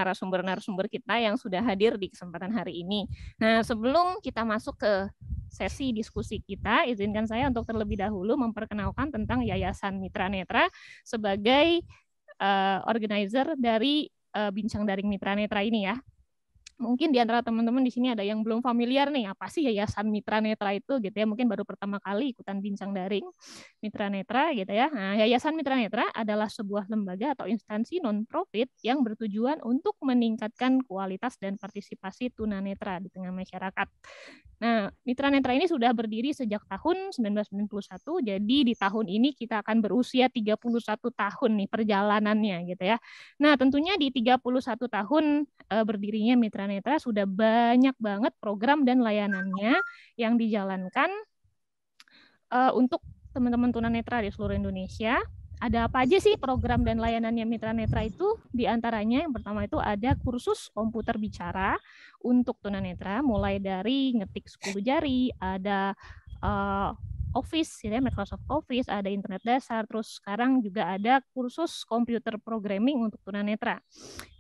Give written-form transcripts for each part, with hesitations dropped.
narasumber-narasumber kita yang sudah hadir di kesempatan hari ini. Nah, sebelum kita masuk ke sesi diskusi kita, izinkan saya untuk terlebih dahulu memperkenalkan tentang Yayasan Mitra Netra sebagai organizer dari Bincang Daring Mitra Netra ini ya. Mungkin di antara teman-teman di sini ada yang belum familiar nih, apa sih Yayasan Mitra Netra itu gitu ya, mungkin baru pertama kali ikutan bincang daring Mitra Netra gitu ya. Nah, Yayasan Mitra Netra adalah sebuah lembaga atau instansi non-profit yang bertujuan untuk meningkatkan kualitas dan partisipasi tunanetra di tengah masyarakat. Nah, Mitra Netra ini sudah berdiri sejak tahun 1991, jadi di tahun ini kita akan berusia 31 tahun nih perjalanannya gitu ya. Nah, tentunya di 31 tahun berdirinya Mitra Netra sudah banyak banget program dan layanannya yang dijalankan untuk teman-teman tunanetra di seluruh Indonesia. Ada apa aja sih program dan layanannya Mitra Netra itu? Di antaranya yang pertama itu ada kursus komputer bicara untuk tunanetra, mulai dari ngetik 10 jari, ada Office, ya, Microsoft Office, ada internet dasar, terus sekarang juga ada kursus komputer programming untuk tunanetra.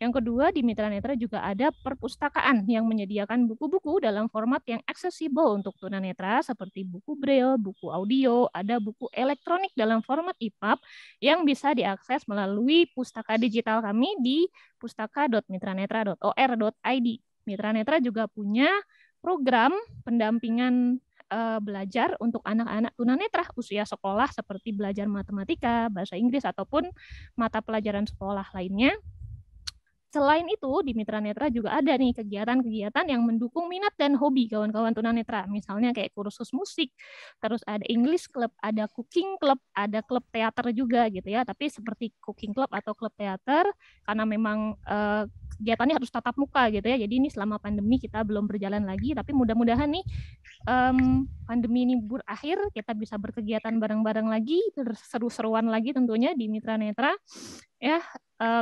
Yang kedua, di Mitra Netra juga ada perpustakaan yang menyediakan buku-buku dalam format yang aksesibel untuk tunanetra, seperti buku braille, buku audio, ada buku elektronik dalam format EPUB yang bisa diakses melalui pustaka digital kami di pustaka.mitranetra.or.id. Mitra Netra juga punya program pendampingan belajar untuk anak-anak tunanetra usia sekolah seperti belajar matematika, bahasa Inggris, ataupun mata pelajaran sekolah lainnya. Selain itu, di Mitra Netra juga ada nih kegiatan-kegiatan yang mendukung minat dan hobi kawan-kawan tunanetra. Misalnya kayak kursus musik, terus ada English Club, ada Cooking Club, ada klub teater juga gitu ya. Tapi seperti Cooking Club atau klub teater, karena memang kegiatannya harus tatap muka gitu ya. Jadi ini selama pandemi kita belum berjalan lagi, tapi mudah-mudahan nih pandemi ini berakhir, kita bisa berkegiatan bareng-bareng lagi, seru-seruan lagi tentunya di Mitra Netra. Ya,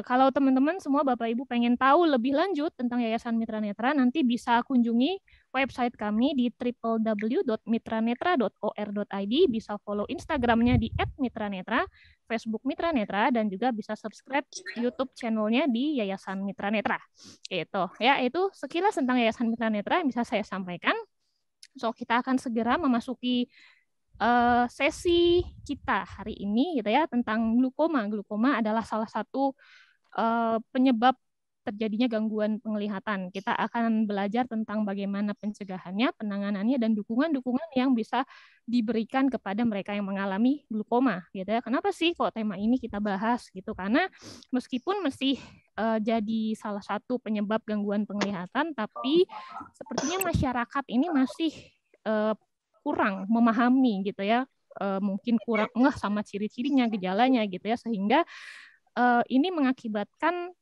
kalau teman-teman semua Bapak Ibu pengen tahu lebih lanjut tentang Yayasan Mitra Netra, nanti bisa kunjungi website kami di www.mitranetra.or.id, bisa follow Instagramnya di @mitranetra, Facebook Mitra Netra, dan juga bisa subscribe YouTube channelnya di Yayasan Mitra Netra. Gitu ya, itu sekilas tentang Yayasan Mitra Netra yang bisa saya sampaikan. So, kita akan segera memasuki sesi kita hari ini gitu ya, tentang glukoma. Glukoma adalah salah satu penyebab terjadinya gangguan penglihatan. Kita akan belajar tentang bagaimana pencegahannya, penanganannya, dan dukungan-dukungan yang bisa diberikan kepada mereka yang mengalami glukoma gitu ya. Kenapa sih kok tema ini kita bahas gitu? Karena meskipun masih jadi salah satu penyebab gangguan penglihatan, tapi sepertinya masyarakat ini masih kurang memahami gitu ya, mungkin kurang ngeh sama ciri-cirinya, gejalanya gitu ya, sehingga ini mengakibatkan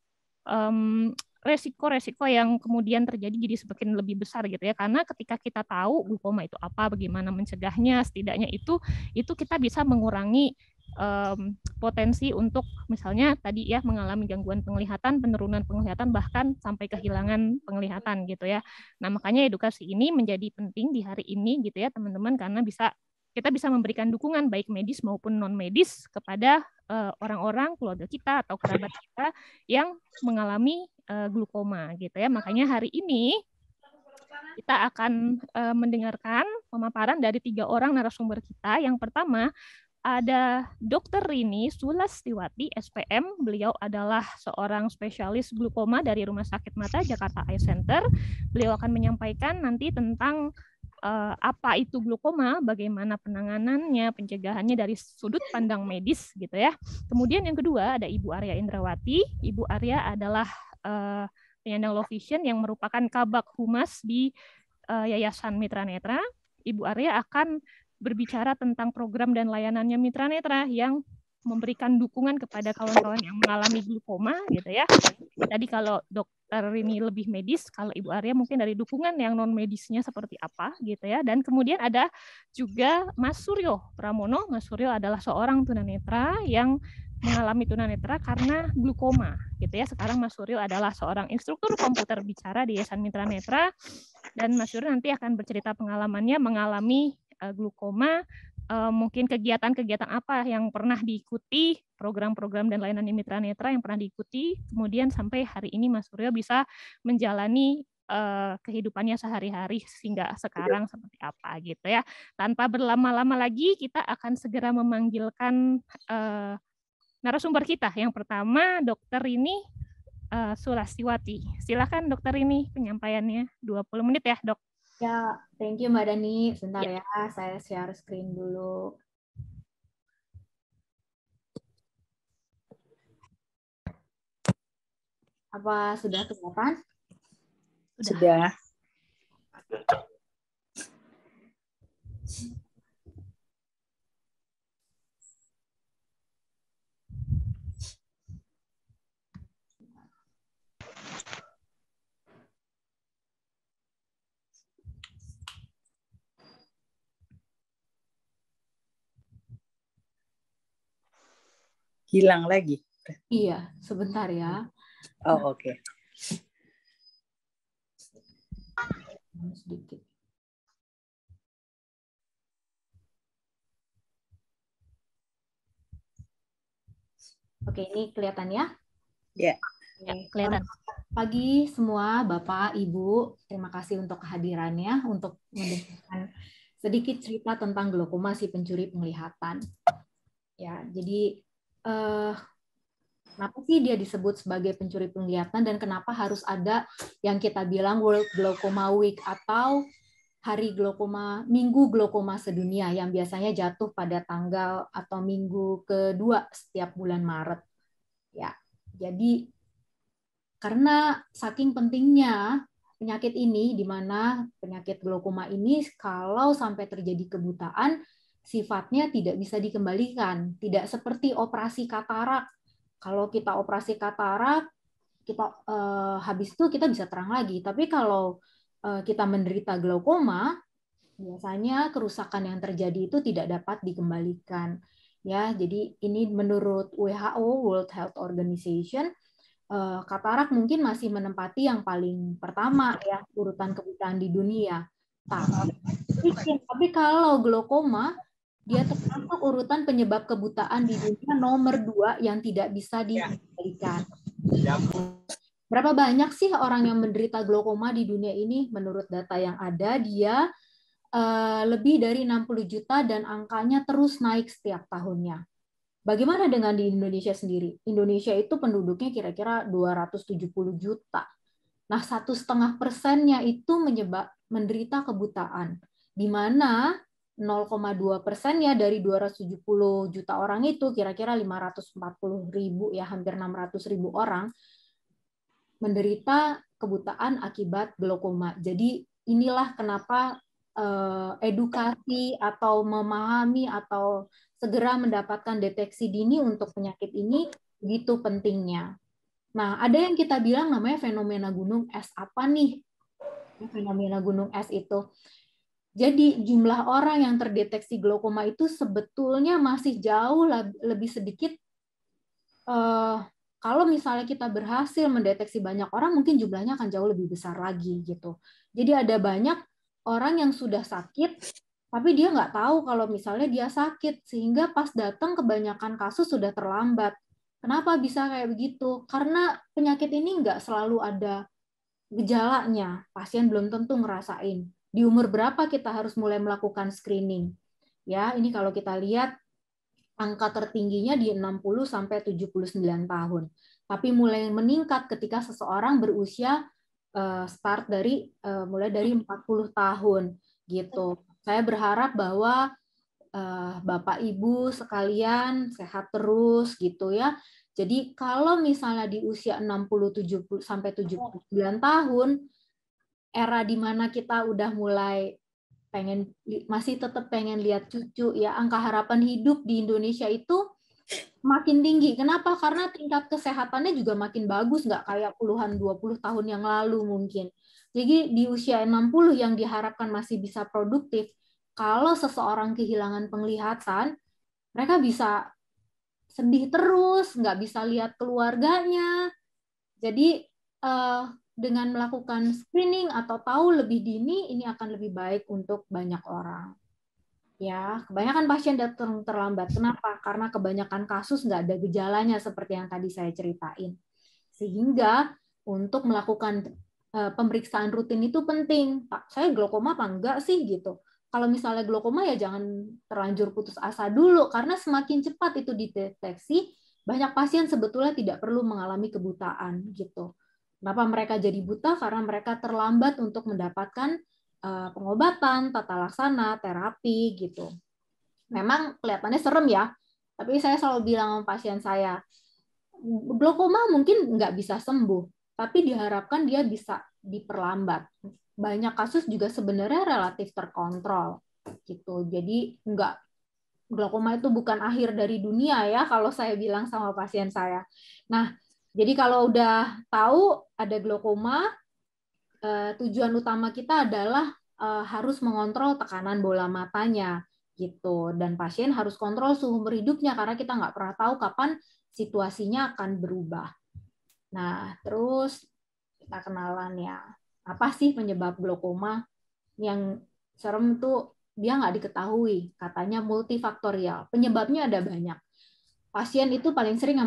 resiko-resiko yang kemudian terjadi jadi semakin lebih besar gitu ya, karena ketika kita tahu glukoma itu apa, bagaimana mencegahnya, setidaknya itu kita bisa mengurangi potensi untuk misalnya tadi ya mengalami gangguan penglihatan, penurunan penglihatan, bahkan sampai kehilangan penglihatan gitu ya. Nah, makanya edukasi ini menjadi penting di hari ini gitu ya teman-teman, karena kita bisa memberikan dukungan baik medis maupun non medis kepada orang-orang keluarga kita atau kerabat kita yang mengalami glukoma gitu ya. Makanya hari ini kita akan mendengarkan pemaparan dari 3 orang narasumber kita. Yang pertama ada Dr. Rini Sulastiwati, SPM. Beliau adalah seorang spesialis glukoma dari Rumah Sakit Mata Jakarta Eye Center. Beliau akan menyampaikan nanti tentang apa itu glukoma, bagaimana penanganannya, pencegahannya dari sudut pandang medis gitu ya. Kemudian yang kedua ada Ibu Arya Indrawati. Ibu Arya adalah penyandang low vision yang merupakan kabag humas di Yayasan Mitra Netra. Ibu Arya akan berbicara tentang program dan layanannya Mitra Netra yang memberikan dukungan kepada kawan-kawan yang mengalami glukoma gitu ya. Tadi kalau dokter ini lebih medis, kalau Ibu Arya mungkin dari dukungan yang non medisnya seperti apa gitu ya. Dan kemudian ada juga Mas Suryo Pramono. Mas Suryo adalah seorang tunanetra yang mengalami tunanetra karena glukoma gitu ya. Sekarang Mas Suryo adalah seorang instruktur komputer bicara di Yayasan Mitra Netra, dan Mas Suryo nanti akan bercerita pengalamannya mengalami glukoma mungkin kegiatan-kegiatan apa yang pernah diikuti, program-program dan layanan mitra netra yang pernah diikuti, kemudian sampai hari ini Mas Suryo bisa menjalani kehidupannya sehari-hari sehingga sekarang seperti apa gitu ya. Tanpa berlama-lama lagi, kita akan segera memanggilkan narasumber kita. Yang pertama, Dokter Rini Sulastiwati. Silakan Dokter Rini penyampaiannya 20 menit ya, Dok. Ya, thank you Mbak Dani. Sebentar ya, saya share screen dulu. Apa sudah kelihatan? Sudah. Hilang lagi. Iya, sebentar ya. Oh, oke. Sedikit. Oke, ini kelihatan ya? Ya. Ya, kelihatan. Pagi semua, Bapak, Ibu, terima kasih untuk kehadirannya, untuk mendengarkan sedikit cerita tentang glaukoma si pencuri penglihatan. Ya, jadi kenapa sih dia disebut sebagai pencuri penglihatan dan kenapa harus ada yang kita bilang World Glaucoma Week atau Hari Glaukoma, Minggu Glaukoma Sedunia yang biasanya jatuh pada tanggal atau minggu kedua setiap bulan Maret. Ya, jadi karena saking pentingnya penyakit ini, di mana penyakit glaukoma ini kalau sampai terjadi kebutaan, sifatnya tidak bisa dikembalikan. Tidak seperti operasi katarak. Kalau kita operasi katarak, kita habis itu kita bisa terang lagi. Tapi kalau kita menderita glaukoma, biasanya kerusakan yang terjadi itu tidak dapat dikembalikan. Ya, jadi ini menurut WHO World Health Organization, katarak mungkin masih menempati yang paling pertama ya urutan kebutaan di dunia. Tapi kalau glaukoma dia termasuk urutan penyebab kebutaan di dunia nomor 2 yang tidak bisa dikendalikan. Berapa banyak sih orang yang menderita glaukoma di dunia ini? Menurut data yang ada, dia lebih dari 60 juta dan angkanya terus naik setiap tahunnya. Bagaimana dengan di Indonesia sendiri? Indonesia itu penduduknya kira-kira 270 juta. Nah, 1,5%-nya itu menderita kebutaan, di mana 0,2%-nya dari 270 juta orang itu kira-kira 540 ribu ya hampir 600 ribu orang menderita kebutaan akibat glaukoma. Jadi inilah kenapa edukasi atau memahami atau segera mendapatkan deteksi dini untuk penyakit ini begitu pentingnya. Nah, ada yang kita bilang namanya fenomena gunung es. Apa nih fenomena gunung es itu? Jadi jumlah orang yang terdeteksi glaukoma itu sebetulnya masih jauh lebih sedikit. Kalau misalnya kita berhasil mendeteksi banyak orang, mungkin jumlahnya akan jauh lebih besar lagi gitu. Jadi ada banyak orang yang sudah sakit, tapi dia nggak tahu kalau misalnya dia sakit, sehingga pas datang kebanyakan kasus sudah terlambat. Kenapa bisa kayak begitu? Karena penyakit ini nggak selalu ada gejalanya. Pasien belum tentu ngerasain. Di umur berapa kita harus mulai melakukan screening? Ya, ini kalau kita lihat angka tertingginya di 60 sampai 79 tahun. Tapi mulai meningkat ketika seseorang berusia start dari mulai dari 40 tahun gitu. Saya berharap bahwa Bapak Ibu sekalian sehat terus gitu ya. Jadi kalau misalnya di usia 60 70 sampai 79 tahun era di mana kita udah mulai masih tetap pengen lihat cucu ya, angka harapan hidup di Indonesia itu makin tinggi. Kenapa? Karena tingkat kesehatannya juga makin bagus, nggak kayak puluhan 20 tahun yang lalu mungkin. Jadi di usia 60 yang diharapkan masih bisa produktif, kalau seseorang kehilangan penglihatan, mereka bisa sedih terus, nggak bisa lihat keluarganya. Jadi dengan melakukan screening atau tahu lebih dini, ini akan lebih baik untuk banyak orang. Ya, kebanyakan pasien datang terlambat. Kenapa? Karena kebanyakan kasus nggak ada gejalanya seperti yang tadi saya ceritain. Sehingga untuk melakukan pemeriksaan rutin itu penting. Pak, saya glaukoma apa enggak sih gitu. Kalau misalnya glaukoma ya jangan terlanjur putus asa dulu, karena semakin cepat itu dideteksi, banyak pasien sebetulnya tidak perlu mengalami kebutaan gitu. Kenapa mereka jadi buta? Karena mereka terlambat untuk mendapatkan pengobatan, tata laksana, terapi gitu. Memang kelihatannya serem ya, tapi saya selalu bilang sama pasien saya, glaukoma mungkin nggak bisa sembuh, tapi diharapkan dia bisa diperlambat. Banyak kasus juga sebenarnya relatif terkontrol gitu. Jadi nggak, glaukoma itu bukan akhir dari dunia ya kalau saya bilang sama pasien saya. Nah, jadi kalau udah tahu ada glaukoma, tujuan utama kita adalah harus mengontrol tekanan bola matanya gitu, dan pasien harus kontrol suhu umur hidupnya karena kita nggak pernah tahu kapan situasinya akan berubah. Nah, terus kita kenalan ya, apa sih penyebab glaukoma? Yang serem tuh dia nggak diketahui, katanya multifaktorial. Penyebabnya ada banyak. Pasien itu paling sering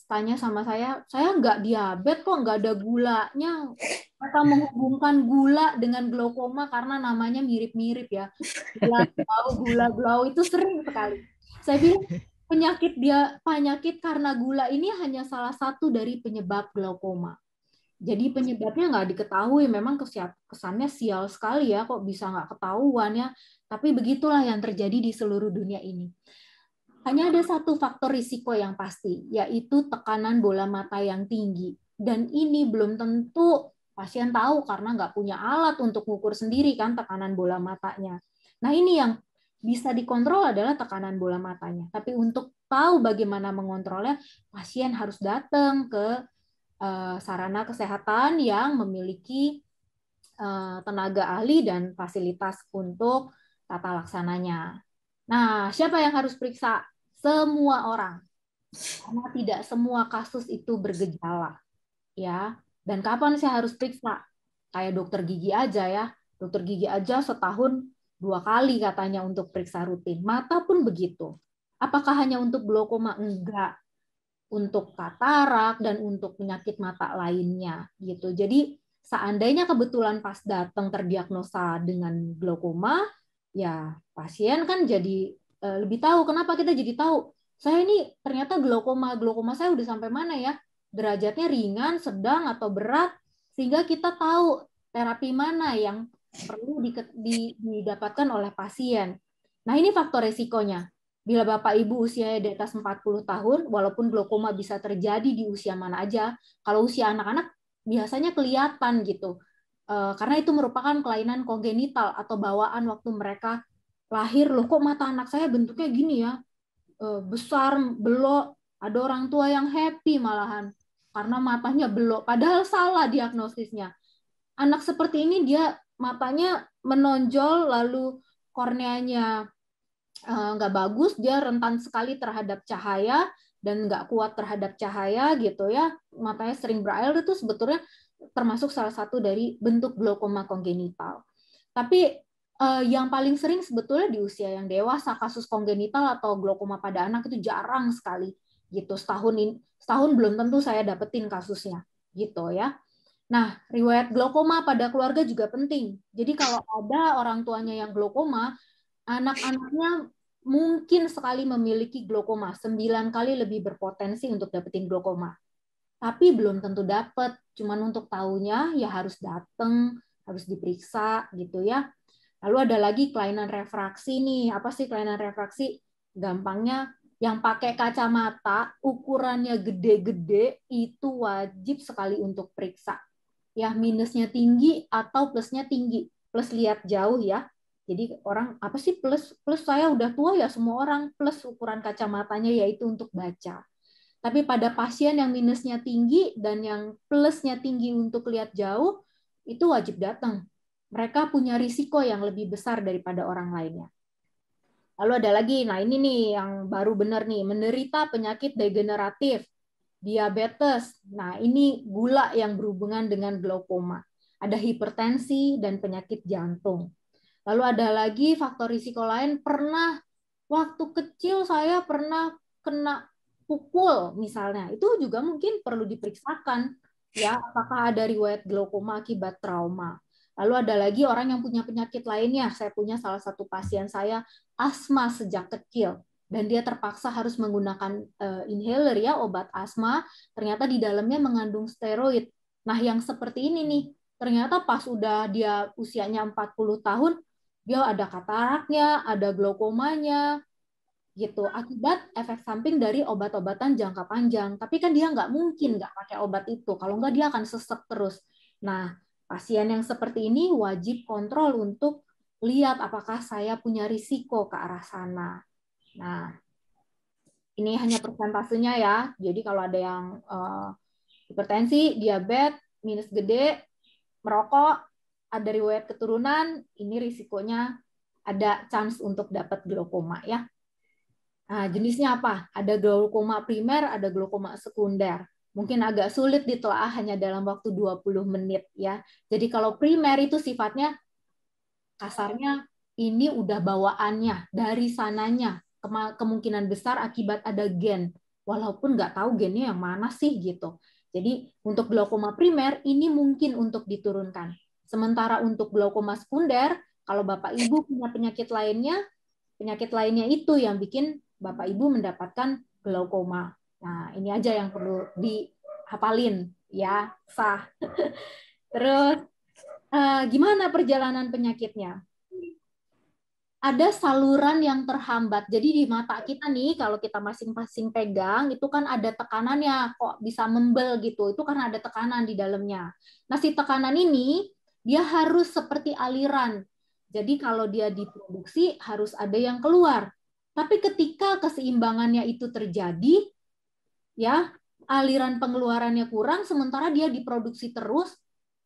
tanya sama saya nggak diabetes kok, nggak ada gulanya. Mereka menghubungkan gula dengan glaukoma karena namanya mirip-mirip ya. Gula blau itu sering sekali. Saya bilang penyakit karena gula ini hanya salah satu dari penyebab glaukoma. Jadi penyebabnya nggak diketahui, memang kesannya sial sekali ya, kok bisa nggak ketahuan ya. Tapi begitulah yang terjadi di seluruh dunia ini. Hanya ada satu faktor risiko yang pasti, yaitu tekanan bola mata yang tinggi. Dan ini belum tentu pasien tahu karena nggak punya alat untuk mengukur sendiri kan tekanan bola matanya. Nah ini yang bisa dikontrol adalah tekanan bola matanya. Tapi untuk tahu bagaimana mengontrolnya, pasien harus datang ke sarana kesehatan yang memiliki tenaga ahli dan fasilitas untuk tata laksananya. Nah, siapa yang harus periksa? Semua orang. Karena tidak semua kasus itu bergejala, ya. Dan kapan saya harus periksa? Kayak dokter gigi aja ya. Dokter gigi aja setahun 2 kali katanya untuk periksa rutin. Mata pun begitu. Apakah hanya untuk glaukoma? Enggak. Untuk katarak dan untuk penyakit mata lainnya gitu. Jadi seandainya kebetulan pas datang terdiagnosa dengan glaukoma, ya pasien kan jadi lebih tahu. Kenapa kita jadi tahu? Saya ini ternyata glaukoma saya udah sampai mana ya? Derajatnya ringan, sedang atau berat, sehingga kita tahu terapi mana yang perlu didapatkan oleh pasien. Nah, ini faktor resikonya. Bila Bapak Ibu usianya di atas 40 tahun, walaupun glaukoma bisa terjadi di usia mana aja, kalau usia anak-anak biasanya kelihatan gitu. Karena itu merupakan kelainan kongenital atau bawaan waktu mereka lahir. Loh kok mata anak saya bentuknya gini ya? Besar, belok. Ada orang tua yang happy malahan karena matanya belok. Padahal salah diagnosisnya. Anak seperti ini dia matanya menonjol, lalu korneanya nggak bagus, dia rentan sekali terhadap cahaya dan nggak kuat terhadap cahaya gitu ya, matanya sering berair, itu sebetulnya termasuk salah satu dari bentuk glaukoma kongenital. Tapi yang paling sering sebetulnya di usia yang dewasa, kasus kongenital atau glaukoma pada anak itu jarang sekali gitu. Setahun belum tentu saya dapetin kasusnya gitu ya. Nah, riwayat glaukoma pada keluarga juga penting. Jadi kalau ada orang tuanya yang glaukoma, anak-anaknya mungkin sekali memiliki glaukoma, 9 kali lebih berpotensi untuk dapetin glaukoma. Tapi belum tentu dapat, cuman untuk tahunya ya harus datang, harus diperiksa gitu ya. Lalu ada lagi kelainan refraksi nih. Apa sih kelainan refraksi? Gampangnya yang pakai kacamata ukurannya gede-gede itu wajib sekali untuk periksa. Ya minusnya tinggi atau plusnya tinggi. Plus lihat jauh ya. Jadi orang apa sih plus saya udah tua ya, semua orang plus ukuran kacamatanya yaitu untuk baca. Tapi pada pasien yang minusnya tinggi dan yang plusnya tinggi untuk lihat jauh itu wajib datang. Mereka punya risiko yang lebih besar daripada orang lainnya. Lalu ada lagi, nah ini nih yang baru benar nih, menderita penyakit degeneratif, diabetes. Nah ini gula yang berhubungan dengan glaukoma. Ada hipertensi dan penyakit jantung. Lalu ada lagi faktor risiko lain, pernah waktu kecil saya pernah kena pukul misalnya, itu juga mungkin perlu diperiksakan ya, apakah ada riwayat glaukoma akibat trauma. Lalu ada lagi orang yang punya penyakit lainnya. Saya punya salah satu pasien saya asma sejak kecil dan dia terpaksa harus menggunakan inhaler ya, obat asma, ternyata di dalamnya mengandung steroid. Nah, yang seperti ini nih, ternyata pas udah dia usianya 40 tahun, dia ada kataraknya, ada glaukomanya, gitu, akibat efek samping dari obat-obatan jangka panjang. Tapi kan dia nggak mungkin nggak pakai obat itu, kalau nggak dia akan sesek terus. Nah, pasien yang seperti ini wajib kontrol untuk lihat apakah saya punya risiko ke arah sana. Nah, ini hanya persentasenya ya. Jadi kalau ada yang hipertensi, diabetes, minus gede, merokok, ada riwayat keturunan, ini risikonya ada chance untuk dapat glaukoma ya. Nah, jenisnya apa? Ada glaukoma primer, ada glaukoma sekunder. Mungkin agak sulit ditelaah hanya dalam waktu 20 menit ya. Jadi kalau primer itu sifatnya kasarnya ini udah bawaannya dari sananya, kemungkinan besar akibat ada gen, walaupun nggak tahu gennya yang mana sih gitu. Jadi untuk glaukoma primer ini mungkin untuk diturunkan. Sementara untuk glaukoma sekunder, kalau Bapak Ibu punya penyakit lainnya itu yang bikin Bapak Ibu mendapatkan glaukoma. Nah, ini aja yang perlu dihafalin ya, sah. Terus gimana perjalanan penyakitnya? Ada saluran yang terhambat. Jadi di mata kita nih, kalau kita masing-masing pegang, itu kan ada tekanannya, kok bisa membel gitu. Itu karena ada tekanan di dalamnya. Nah, si tekanan ini, dia harus seperti aliran. Jadi kalau dia diproduksi, harus ada yang keluar. Tapi ketika keseimbangannya itu terjadi, ya aliran pengeluarannya kurang, sementara dia diproduksi terus,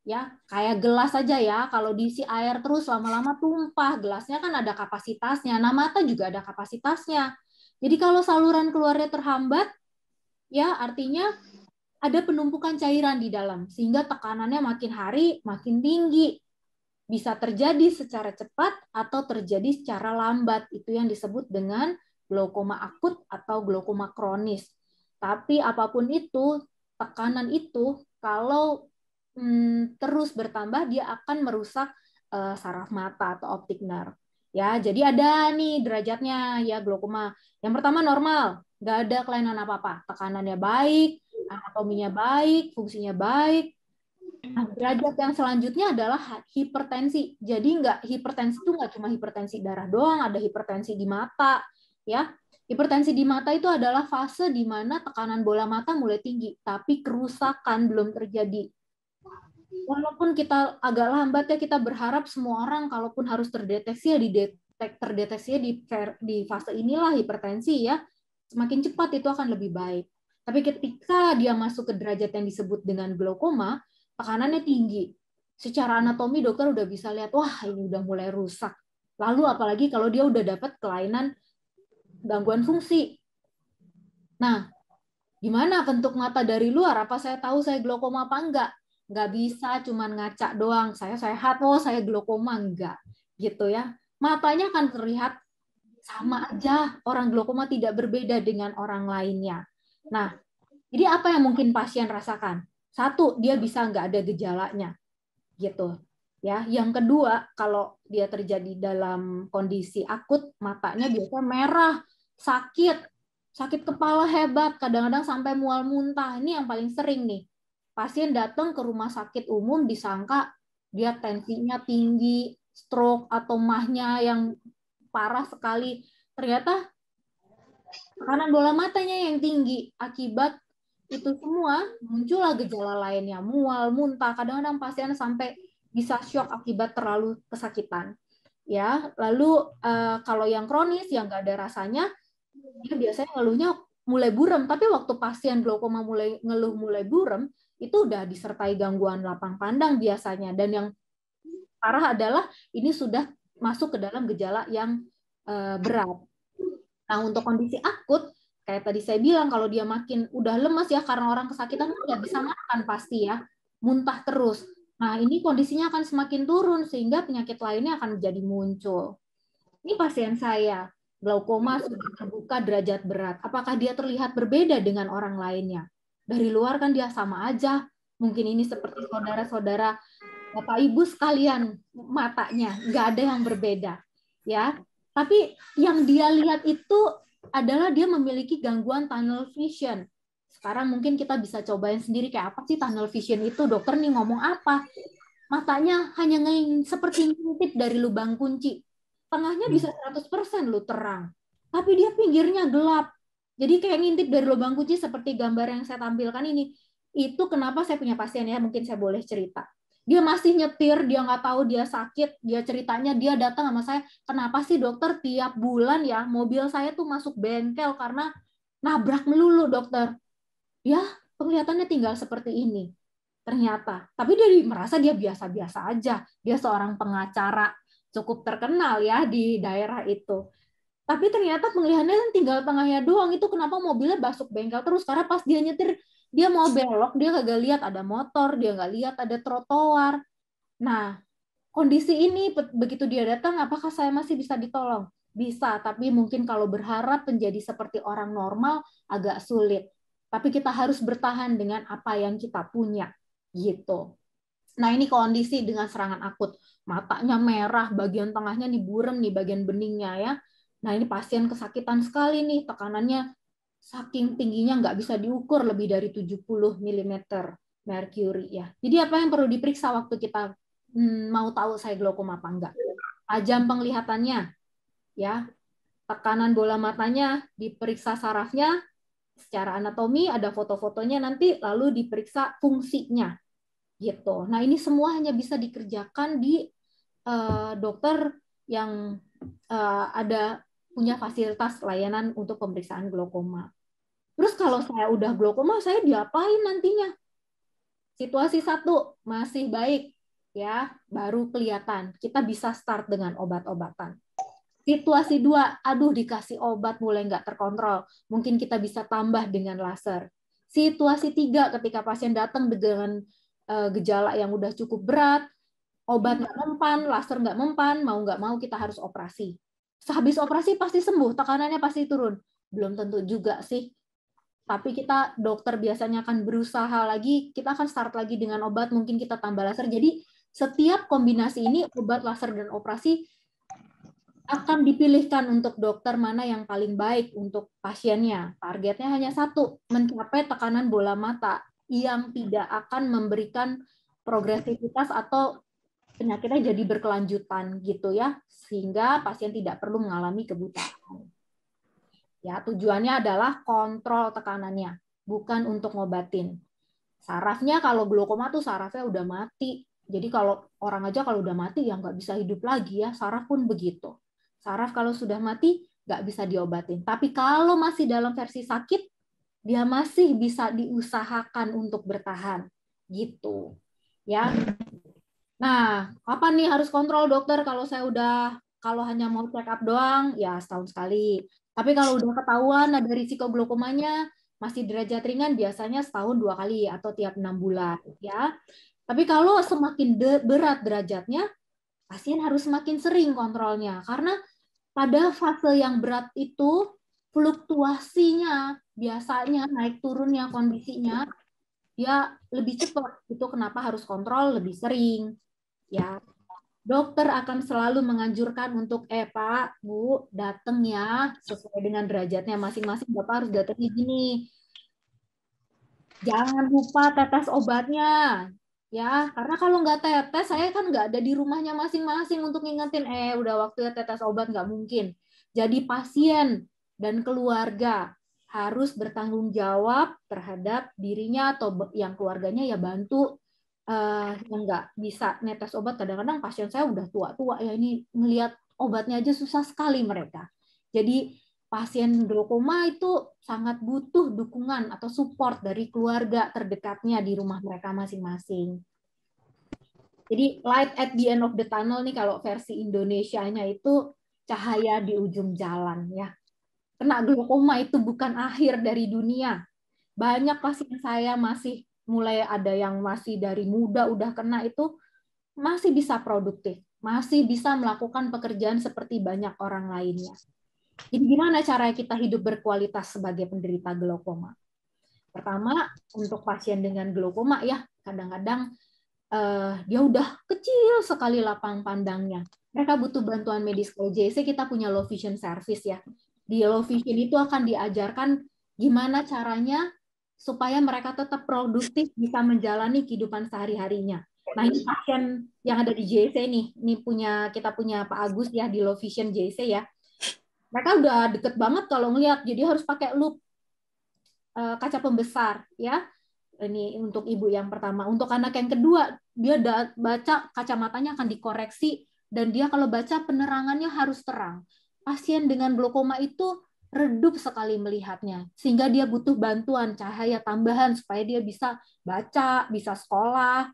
ya kayak gelas saja ya, kalau diisi air terus lama-lama tumpah, gelasnya kan ada kapasitasnya, nah mata juga ada kapasitasnya. Jadi kalau saluran keluarnya terhambat, ya artinya ada penumpukan cairan di dalam, sehingga tekanannya makin hari makin tinggi. Bisa terjadi secara cepat atau terjadi secara lambat, itu yang disebut dengan glaukoma akut atau glaukoma kronis. Tapi apapun itu, tekanan itu kalau terus bertambah, dia akan merusak saraf mata atau optik nerve. Ya, jadi ada nih derajatnya ya glaukoma. Yang pertama normal, nggak ada kelainan apa-apa, tekanannya baik, anatominya baik, fungsinya baik. Nah, derajat yang selanjutnya adalah hipertensi. Jadi hipertensi itu nggak cuma hipertensi darah doang, ada hipertensi di mata, ya. Hipertensi di mata itu adalah fase di mana tekanan bola mata mulai tinggi, tapi kerusakan belum terjadi. Walaupun kita agak lambat ya, kita berharap semua orang kalaupun harus terdeteksi ya terdeteksi di fase inilah hipertensi ya, semakin cepat itu akan lebih baik. Tapi ketika dia masuk ke derajat yang disebut dengan glaukoma, tekanannya tinggi. Secara anatomi dokter udah bisa lihat, wah ini udah mulai rusak. Lalu apalagi kalau dia udah dapat kelainan gangguan fungsi. Nah, gimana bentuk mata dari luar? Apa saya tahu saya glaukoma apa enggak? Nggak bisa cuman ngaca doang, saya sehat, oh saya glaukoma, enggak. Gitu ya. Matanya akan terlihat sama aja, orang glaukoma tidak berbeda dengan orang lainnya. Nah, jadi apa yang mungkin pasien rasakan? Satu, dia bisa nggak ada gejalanya. Gitu. Ya, yang kedua, kalau dia terjadi dalam kondisi akut, matanya biasa merah, sakit kepala hebat, kadang-kadang sampai mual muntah. Ini yang paling sering nih. Pasien datang ke rumah sakit umum disangka dia tensinya tinggi, stroke atau mahnya yang parah sekali. Ternyata tekanan bola matanya yang tinggi. Akibat itu semua muncullah gejala lainnya, mual, muntah. Kadang-kadang pasien sampai bisa shock akibat terlalu kesakitan. Ya, lalu kalau yang kronis yang nggak ada rasanya, dia biasanya ngeluhnya mulai buram. Tapi waktu pasien glaukoma mulai buram, itu udah disertai gangguan lapang pandang biasanya. Dan yang parah adalah ini sudah masuk ke dalam gejala yang berat. Nah, untuk kondisi akut, kayak tadi saya bilang, kalau dia makin udah lemas ya, karena orang kesakitan nggak bisa makan pasti ya, muntah terus. Nah, ini kondisinya akan semakin turun sehingga penyakit lainnya akan menjadi muncul. Ini pasien saya, glaukoma sudah terbuka derajat berat. Apakah dia terlihat berbeda dengan orang lainnya? Dari luar kan dia sama aja. Mungkin ini seperti saudara-saudara Bapak Ibu sekalian, matanya nggak ada yang berbeda, ya. Tapi yang dia lihat itu adalah dia memiliki gangguan tunnel vision. Sekarang mungkin kita bisa cobain sendiri kayak apa sih tunnel vision itu, dokter nih ngomong apa. Matanya hanya seperti ngintip dari lubang kunci. Tengahnya bisa 100% lu terang. Tapi dia pinggirnya gelap. Jadi kayak ngintip dari lubang kunci seperti gambar yang saya tampilkan ini. Itu kenapa saya punya pasien ya, mungkin saya boleh cerita. Dia masih nyetir, dia nggak tahu dia sakit, dia ceritanya dia datang sama saya, kenapa sih dokter tiap bulan ya mobil saya tuh masuk bengkel karena nabrak melulu dokter. Ya, penglihatannya tinggal seperti ini. Ternyata. Tapi dia merasa dia biasa-biasa aja. Dia seorang pengacara cukup terkenal ya di daerah itu. Tapi ternyata penglihatannya tinggal tengahnya doang. Itu kenapa mobilnya masuk bengkel terus. Karena pas dia nyetir, dia mau belok, dia kagak lihat ada motor, dia nggak lihat ada trotoar. Nah, kondisi ini begitu dia datang, apakah saya masih bisa ditolong? Bisa, tapi mungkin kalau berharap menjadi seperti orang normal agak sulit. Tapi kita harus bertahan dengan apa yang kita punya, gitu. Nah, ini kondisi dengan serangan akut. Matanya merah, bagian tengahnya nih buram nih, bagian beningnya ya. Nah, ini pasien kesakitan sekali nih, tekanannya saking tingginya nggak bisa diukur lebih dari 70 mm merkuri ya. Jadi apa yang perlu diperiksa waktu kita mau tahu saya glaukoma apa enggak? Tajam penglihatannya, ya. Tekanan bola matanya, diperiksa sarafnya, secara anatomi ada foto-fotonya nanti, lalu diperiksa fungsinya, gitu. Nah ini semua hanya bisa dikerjakan di dokter yang ada punya fasilitas layanan untuk pemeriksaan glaukoma. Terus kalau saya udah glaukoma, saya diapain nantinya? Situasi 1 masih baik, ya, baru kelihatan. Kita bisa start dengan obat-obatan. Situasi 2, aduh dikasih obat mulai nggak terkontrol. Mungkin kita bisa tambah dengan laser. Situasi 3, ketika pasien datang dengan gejala yang udah cukup berat, obat nggak mempan, laser nggak mempan, mau nggak mau kita harus operasi. Sehabis operasi pasti sembuh, tekanannya pasti turun. Belum tentu juga sih. Tapi kita dokter biasanya akan berusaha lagi, kita akan start lagi dengan obat, mungkin kita tambah laser. Jadi setiap kombinasi ini, obat, laser, dan operasi, akan dipilihkan untuk dokter mana yang paling baik untuk pasiennya. Targetnya hanya 1, mencapai tekanan bola mata yang tidak akan memberikan progresivitas atau penyakitnya jadi berkelanjutan gitu ya, sehingga pasien tidak perlu mengalami kebutaan. Ya, tujuannya adalah kontrol tekanannya, bukan untuk ngobatin. Sarafnya kalau glaukoma tuh sarafnya udah mati. Jadi kalau orang aja kalau udah mati ya nggak bisa hidup lagi ya, saraf pun begitu. Saraf kalau sudah mati nggak bisa diobatin. Tapi kalau masih dalam versi sakit, dia masih bisa diusahakan untuk bertahan. Gitu. Ya. Nah, kapan nih harus kontrol dokter kalau hanya mau check up doang ya setahun sekali. Tapi kalau udah ketahuan ada risiko glaukomanya, masih derajat ringan biasanya setahun 2 kali atau tiap 6 bulan ya. Tapi kalau semakin berat derajatnya, pasien harus semakin sering kontrolnya karena pada fase yang berat itu fluktuasinya biasanya naik turunnya kondisinya ya lebih cepat. Itu kenapa harus kontrol lebih sering ya. Dokter akan selalu menganjurkan untuk Pak, Bu, datang ya sesuai dengan derajatnya masing-masing. Bapak harus datangnya gini. Jangan lupa tetes obatnya. Ya, karena kalau nggak tetes, saya kan nggak ada di rumahnya masing-masing untuk ngingetin, udah waktunya tetes obat, nggak mungkin. Jadi pasien dan keluarga harus bertanggung jawab terhadap dirinya atau yang keluarganya ya bantu yang nggak bisa netes obat. Kadang-kadang pasien saya udah tua-tua ya, ini ngelihat obatnya aja susah sekali mereka. Jadi pasien glaukoma itu sangat butuh dukungan atau support dari keluarga terdekatnya di rumah mereka masing-masing. Jadi light at the end of the tunnel nih kalau versi Indonesianya itu cahaya di ujung jalan ya. Kena glaukoma itu bukan akhir dari dunia. Banyak pasien saya masih mulai ada yang masih dari muda udah kena itu masih bisa produktif, masih bisa melakukan pekerjaan seperti banyak orang lainnya. Jadi gimana cara kita hidup berkualitas sebagai penderita glaukoma? Pertama, untuk pasien dengan glaukoma ya, kadang-kadang dia udah kecil sekali lapang pandangnya. Mereka butuh bantuan medis. Kalau JC kita punya low vision service ya. Di low vision itu akan diajarkan gimana caranya supaya mereka tetap produktif bisa menjalani kehidupan sehari-harinya. Nah, ini pasien yang ada di JC nih. Kita punya Pak Agus ya di low vision JC ya. Mereka udah deket banget kalau ngelihat, jadi harus pakai loop kaca pembesar ya. Ini untuk ibu yang pertama. Untuk anak yang kedua, dia baca kacamatanya akan dikoreksi dan dia kalau baca penerangannya harus terang. Pasien dengan glaukoma itu redup sekali melihatnya sehingga dia butuh bantuan cahaya tambahan supaya dia bisa baca, bisa sekolah.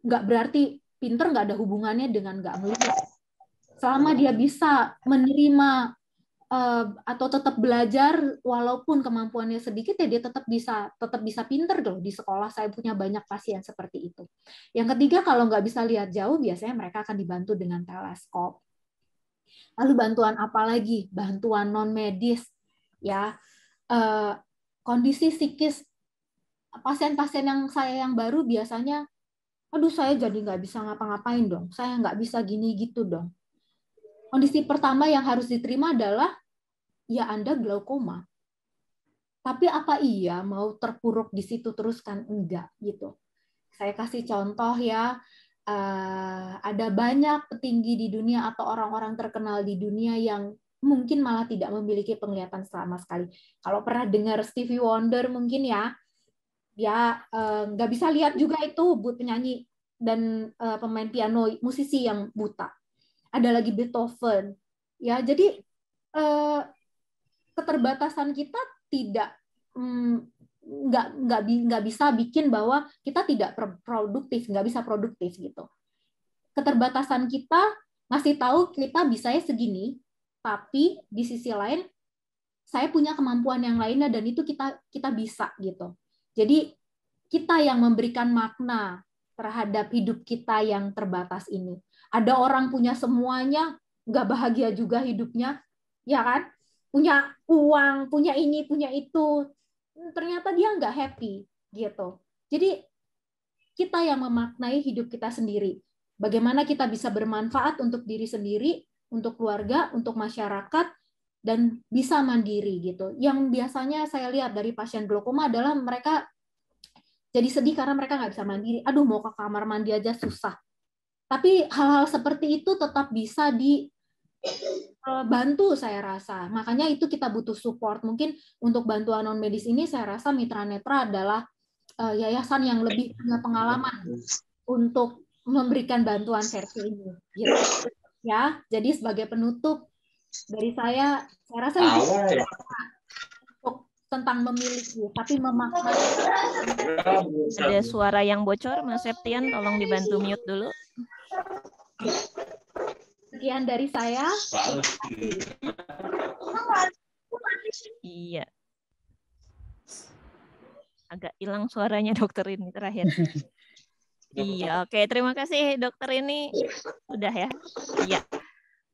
Nggak berarti pinter nggak ada hubungannya dengan nggak melihat. Selama dia bisa menerima atau tetap belajar walaupun kemampuannya sedikit ya dia tetap bisa pinter loh. Di sekolah saya punya banyak pasien seperti itu. Yang ketiga, kalau nggak bisa lihat jauh biasanya mereka akan dibantu dengan teleskop. Lalu bantuan apa lagi? Bantuan non medis ya. Kondisi psikis pasien-pasien yang baru biasanya, aduh saya jadi nggak bisa ngapa-ngapain dong, saya nggak bisa gini gitu dong. Kondisi pertama yang harus diterima adalah, ya Anda glaukoma. Tapi apa iya mau terpuruk di situ terus kan? Enggak gitu. Saya kasih contoh ya, ada banyak petinggi di dunia atau orang-orang terkenal di dunia yang mungkin malah tidak memiliki penglihatan sama sekali. Kalau pernah dengar Stevie Wonder mungkin ya, dia nggak bisa lihat juga itu, buat penyanyi dan pemain piano, musisi yang buta. Ada lagi Beethoven, ya. Jadi keterbatasan kita tidak nggak bisa bikin bahwa kita tidak produktif, nggak bisa produktif gitu. Keterbatasan kita ngasih tahu kita bisanya segini, tapi di sisi lain saya punya kemampuan yang lainnya dan itu kita bisa gitu. Jadi kita yang memberikan makna terhadap hidup kita yang terbatas ini. Ada orang punya semuanya, nggak bahagia juga hidupnya, ya kan? Punya uang, punya ini, punya itu, ternyata dia nggak happy gitu. Jadi kita yang memaknai hidup kita sendiri. Bagaimana kita bisa bermanfaat untuk diri sendiri, untuk keluarga, untuk masyarakat, dan bisa mandiri gitu. Yang biasanya saya lihat dari pasien glaukoma adalah mereka jadi sedih karena mereka nggak bisa mandiri. Aduh, mau ke kamar mandi aja susah. Tapi hal-hal seperti itu tetap bisa dibantu saya rasa. Makanya itu kita butuh support. Mungkin untuk bantuan non medis ini saya rasa Mitra Netra adalah yayasan yang lebih punya pengalaman untuk memberikan bantuan versi ini. Gitu. Ya, jadi sebagai penutup dari saya rasa itu tentang memiliki, tapi memaknai. Ada suara yang bocor, Mas Septian, tolong dibantu mute dulu. Sekian dari saya. Iya. Agak hilang suaranya dokter ini terakhir. Iya, oke. Terima kasih dokter ini. Udah ya? Iya.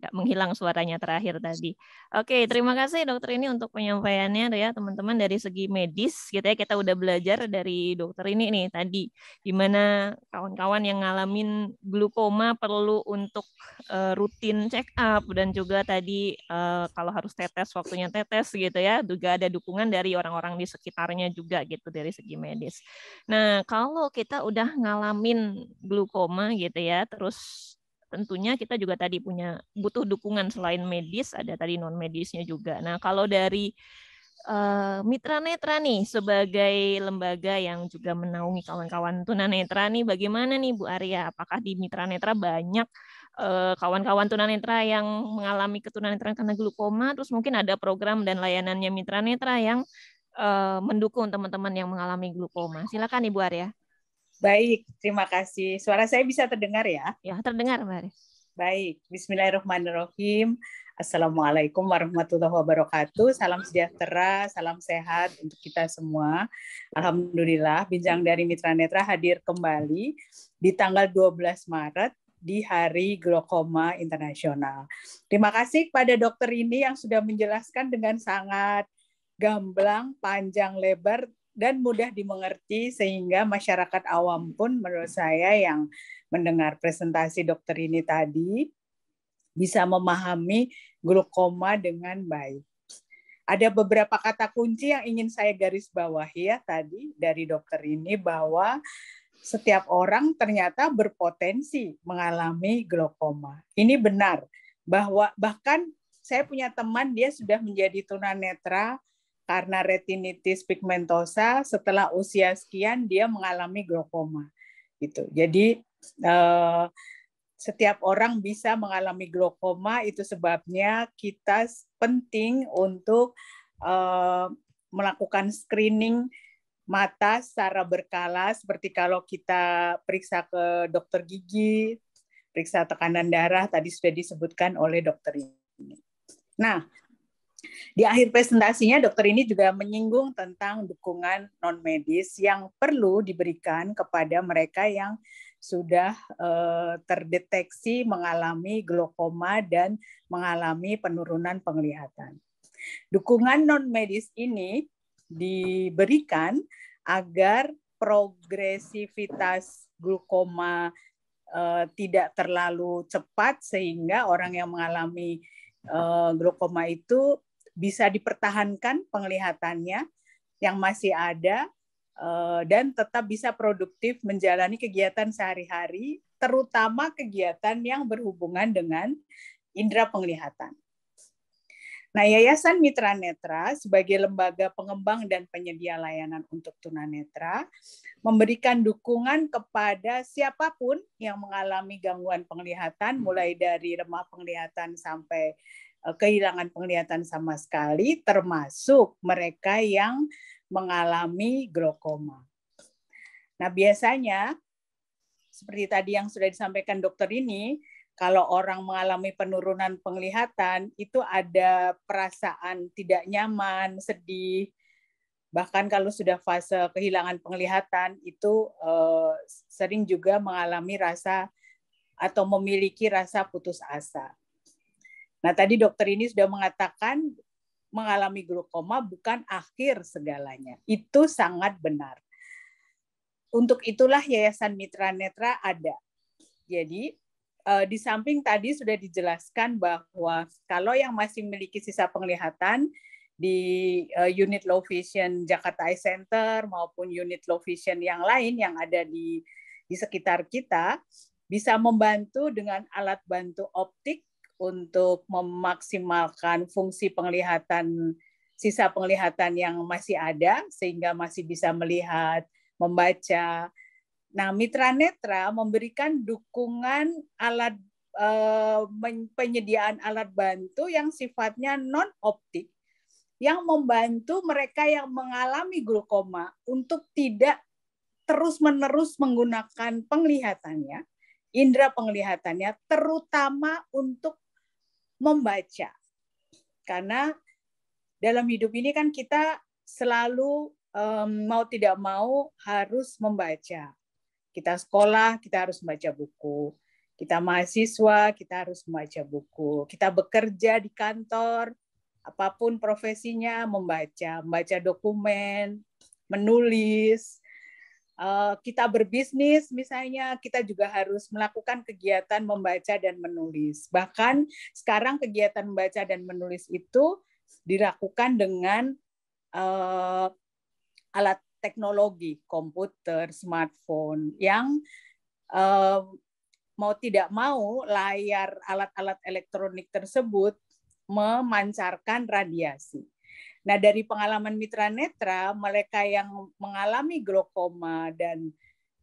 Nggak menghilang suaranya terakhir tadi. Oke, terima kasih dokter ini untuk penyampaiannya ya teman-teman. Dari segi medis gitu ya, kita udah belajar dari dokter ini nih tadi gimana kawan-kawan yang ngalamin glaukoma perlu untuk rutin check up, dan juga tadi kalau harus tetes waktunya tetes gitu ya, juga ada dukungan dari orang-orang di sekitarnya juga gitu dari segi medis. Nah, kalau kita udah ngalamin glaukoma gitu ya, terus tentunya kita juga tadi butuh dukungan selain medis, ada tadi non medisnya juga. Nah, kalau dari Mitra Netra nih sebagai lembaga yang juga menaungi kawan-kawan tunanetra nih, bagaimana nih Bu Arya? Apakah di Mitra Netra banyak kawan-kawan tunanetra yang mengalami ketunanetraan karena glaukoma? Terus mungkin ada program dan layanannya Mitra Netra yang mendukung teman-teman yang mengalami glaukoma. Silakan Ibu Arya. Baik, terima kasih. Suara saya bisa terdengar ya? Ya, terdengar, Mbak Arya. Baik, bismillahirrahmanirrahim. Assalamualaikum warahmatullahi wabarakatuh. Salam sejahtera, salam sehat untuk kita semua. Alhamdulillah, Bincang dari Mitra Netra hadir kembali di tanggal 12 Maret di Hari Glaukoma Internasional. Terima kasih kepada dokter ini yang sudah menjelaskan dengan sangat gamblang, panjang, lebar, dan mudah dimengerti sehingga masyarakat awam pun menurut saya yang mendengar presentasi dokter ini tadi bisa memahami glaukoma dengan baik. Ada beberapa kata kunci yang ingin saya garis bawahi ya tadi dari dokter ini bahwa setiap orang ternyata berpotensi mengalami glaukoma. Ini benar bahwa bahkan saya punya teman dia sudah menjadi tunanetra karena retinitis pigmentosa setelah usia sekian dia mengalami glaukoma. Gitu. Jadi setiap orang bisa mengalami glaukoma, itu sebabnya kita penting untuk melakukan screening mata secara berkala, seperti kalau kita periksa ke dokter gigi, periksa tekanan darah, tadi sudah disebutkan oleh dokter ini. Nah, di akhir presentasinya dokter ini juga menyinggung tentang dukungan non-medis yang perlu diberikan kepada mereka yang sudah terdeteksi mengalami glaukoma dan mengalami penurunan penglihatan. Dukungan non-medis ini diberikan agar progresivitas glaukoma tidak terlalu cepat sehingga orang yang mengalami glaukoma itu bisa dipertahankan penglihatannya yang masih ada dan tetap bisa produktif menjalani kegiatan sehari-hari, terutama kegiatan yang berhubungan dengan indera penglihatan. Nah, Yayasan Mitra Netra sebagai lembaga pengembang dan penyedia layanan untuk tunanetra memberikan dukungan kepada siapapun yang mengalami gangguan penglihatan, mulai dari remah penglihatan sampai kehilangan penglihatan sama sekali, termasuk mereka yang mengalami glaukoma. Nah, biasanya seperti tadi yang sudah disampaikan dokter ini, kalau orang mengalami penurunan penglihatan, itu ada perasaan tidak nyaman, sedih. Bahkan kalau sudah fase kehilangan penglihatan, itu sering juga mengalami rasa atau memiliki rasa putus asa. Nah, tadi dokter ini sudah mengatakan mengalami glaukoma bukan akhir segalanya. Itu sangat benar. Untuk itulah Yayasan Mitra Netra ada. Jadi, di samping tadi sudah dijelaskan bahwa kalau yang masih memiliki sisa penglihatan di unit low vision Jakarta Eye Center maupun unit low vision yang lain yang ada di sekitar kita, bisa membantu dengan alat bantu optik untuk memaksimalkan fungsi penglihatan, sisa penglihatan yang masih ada, sehingga masih bisa melihat, membaca. Nah, Mitra Netra memberikan dukungan alat penyediaan alat bantu yang sifatnya non-optik, yang membantu mereka yang mengalami glaukoma untuk tidak terus-menerus menggunakan penglihatannya, indera penglihatannya, terutama untuk membaca. Karena dalam hidup ini kan kita selalu mau tidak mau harus membaca. Kita sekolah, kita harus membaca buku. Kita mahasiswa, kita harus membaca buku. Kita bekerja di kantor, apapun profesinya, membaca dokumen, menulis. Kita berbisnis misalnya, kita juga harus melakukan kegiatan membaca dan menulis. Bahkan sekarang kegiatan membaca dan menulis itu dilakukan dengan alat teknologi, komputer, smartphone, yang mau tidak mau layar alat-alat elektronik tersebut memancarkan radiasi. Nah, dari pengalaman Mitra Netra, mereka yang mengalami glaukoma dan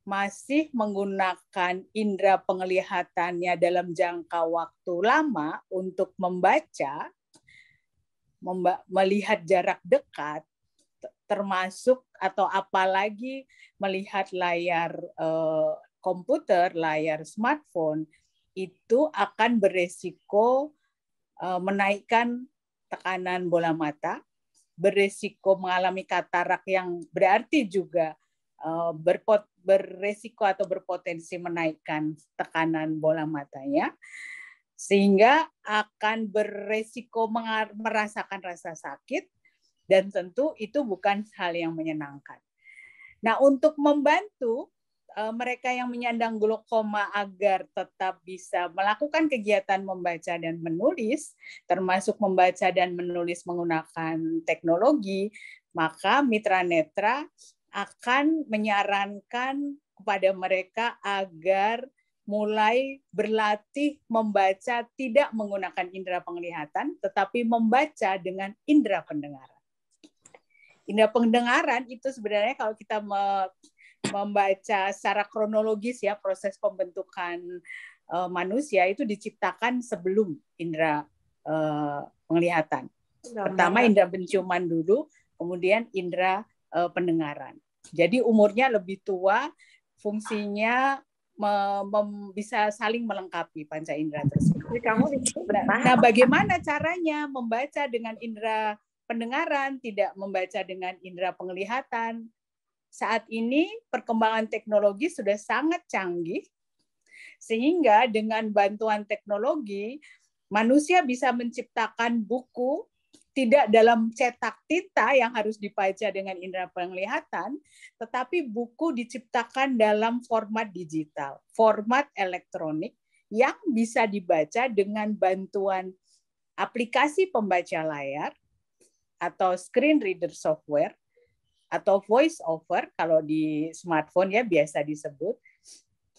masih menggunakan indera penglihatannya dalam jangka waktu lama untuk membaca, melihat jarak dekat, termasuk atau apalagi melihat layar komputer, layar smartphone, itu akan beresiko menaikkan tekanan bola mata, beresiko mengalami katarak yang berarti juga beresiko atau berpotensi menaikkan tekanan bola matanya, sehingga akan beresiko merasakan rasa sakit, dan tentu itu bukan hal yang menyenangkan. Nah, untuk membantu mereka yang menyandang glaukoma agar tetap bisa melakukan kegiatan membaca dan menulis, termasuk membaca dan menulis menggunakan teknologi, maka Mitra Netra akan menyarankan kepada mereka agar mulai berlatih membaca tidak menggunakan indera penglihatan, tetapi membaca dengan indera pendengaran. Indera pendengaran itu sebenarnya kalau kita membaca secara kronologis ya, proses pembentukan manusia itu diciptakan sebelum indera penglihatan. Pertama indera penciuman dulu, kemudian indera pendengaran. Jadi umurnya lebih tua, fungsinya bisa saling melengkapi panca indera tersebut. Nah, bagaimana caranya membaca dengan indera pendengaran, tidak membaca dengan indera penglihatan? Saat ini perkembangan teknologi sudah sangat canggih, sehingga dengan bantuan teknologi, manusia bisa menciptakan buku tidak dalam cetak tinta yang harus dibaca dengan indera penglihatan, tetapi buku diciptakan dalam format digital, format elektronik yang bisa dibaca dengan bantuan aplikasi pembaca layar atau screen reader software, atau voice over kalau di smartphone ya biasa disebut,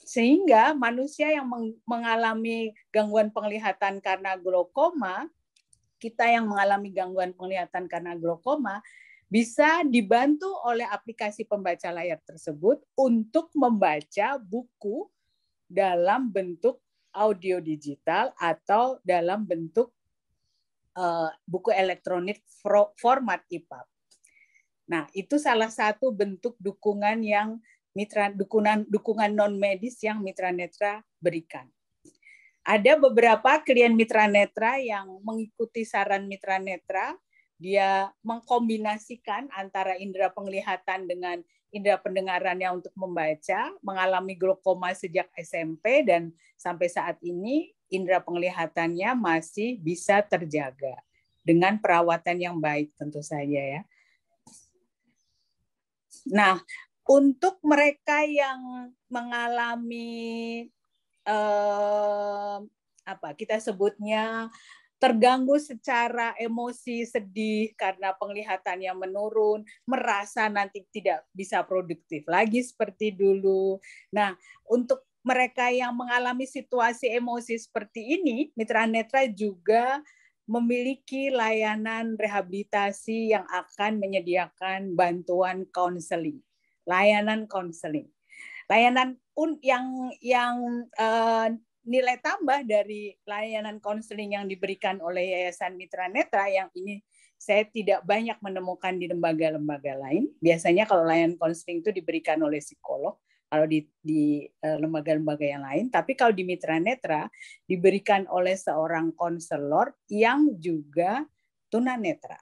sehingga manusia yang mengalami gangguan penglihatan karena glaukoma, kita yang mengalami gangguan penglihatan karena glaukoma, bisa dibantu oleh aplikasi pembaca layar tersebut untuk membaca buku dalam bentuk audio digital atau dalam bentuk buku elektronik format EPUB. Nah, itu salah satu bentuk dukungan yang dukungan non medis yang Mitra Netra berikan. Ada beberapa klien Mitra Netra yang mengikuti saran Mitra Netra, dia mengkombinasikan antara indera penglihatan dengan indera pendengarannya untuk membaca, mengalami glaukoma sejak SMP dan sampai saat ini indera penglihatannya masih bisa terjaga dengan perawatan yang baik tentu saja ya. Nah, untuk mereka yang mengalami kita sebutnya terganggu secara emosi, sedih karena penglihatannya menurun, merasa nanti tidak bisa produktif lagi seperti dulu. Nah, untuk mereka yang mengalami situasi emosi seperti ini, Mitra Netra juga memiliki layanan rehabilitasi yang akan menyediakan bantuan konseling, layanan konseling. Layanan yang nilai tambah dari layanan konseling yang diberikan oleh Yayasan Mitra Netra yang ini saya tidak banyak menemukan di lembaga-lembaga lain. Biasanya kalau layanan konseling itu diberikan oleh psikolog, kalau di lembaga-lembaga yang lain. Tapi kalau di Mitra Netra diberikan oleh seorang konselor yang juga tunanetra.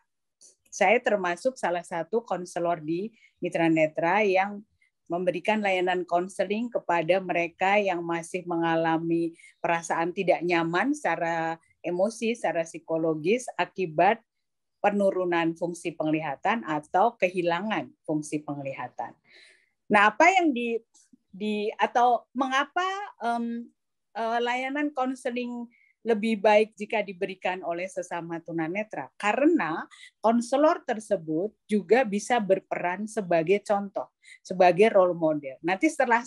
Saya termasuk salah satu konselor di Mitra Netra yang memberikan layanan konseling kepada mereka yang masih mengalami perasaan tidak nyaman secara emosi, secara psikologis akibat penurunan fungsi penglihatan atau kehilangan fungsi penglihatan. Nah, apa yang mengapa layanan konseling lebih baik jika diberikan oleh sesama tunanetra? Karena konselor tersebut juga bisa berperan sebagai contoh, sebagai role model. Nanti setelah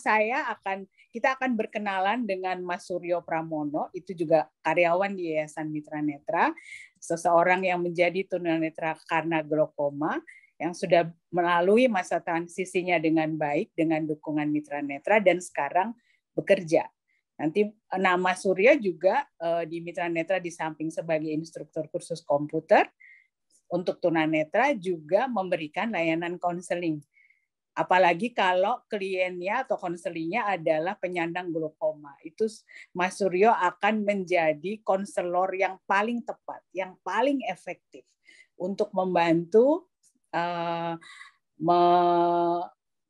kita akan berkenalan dengan Mas Suryo Pramono, itu juga karyawan di Yayasan Mitra Netra, seseorang yang menjadi tunanetra karena glaukoma, yang sudah melalui masa transisinya dengan baik, dengan dukungan Mitra Netra, dan sekarang bekerja. Nanti nama Surya juga di Mitra Netra di samping sebagai instruktur kursus komputer, untuk tunanetra juga memberikan layanan konseling. Apalagi kalau kliennya atau konselingnya adalah penyandang glaukoma. Itu Mas Suryo akan menjadi konselor yang paling tepat, yang paling efektif untuk membantu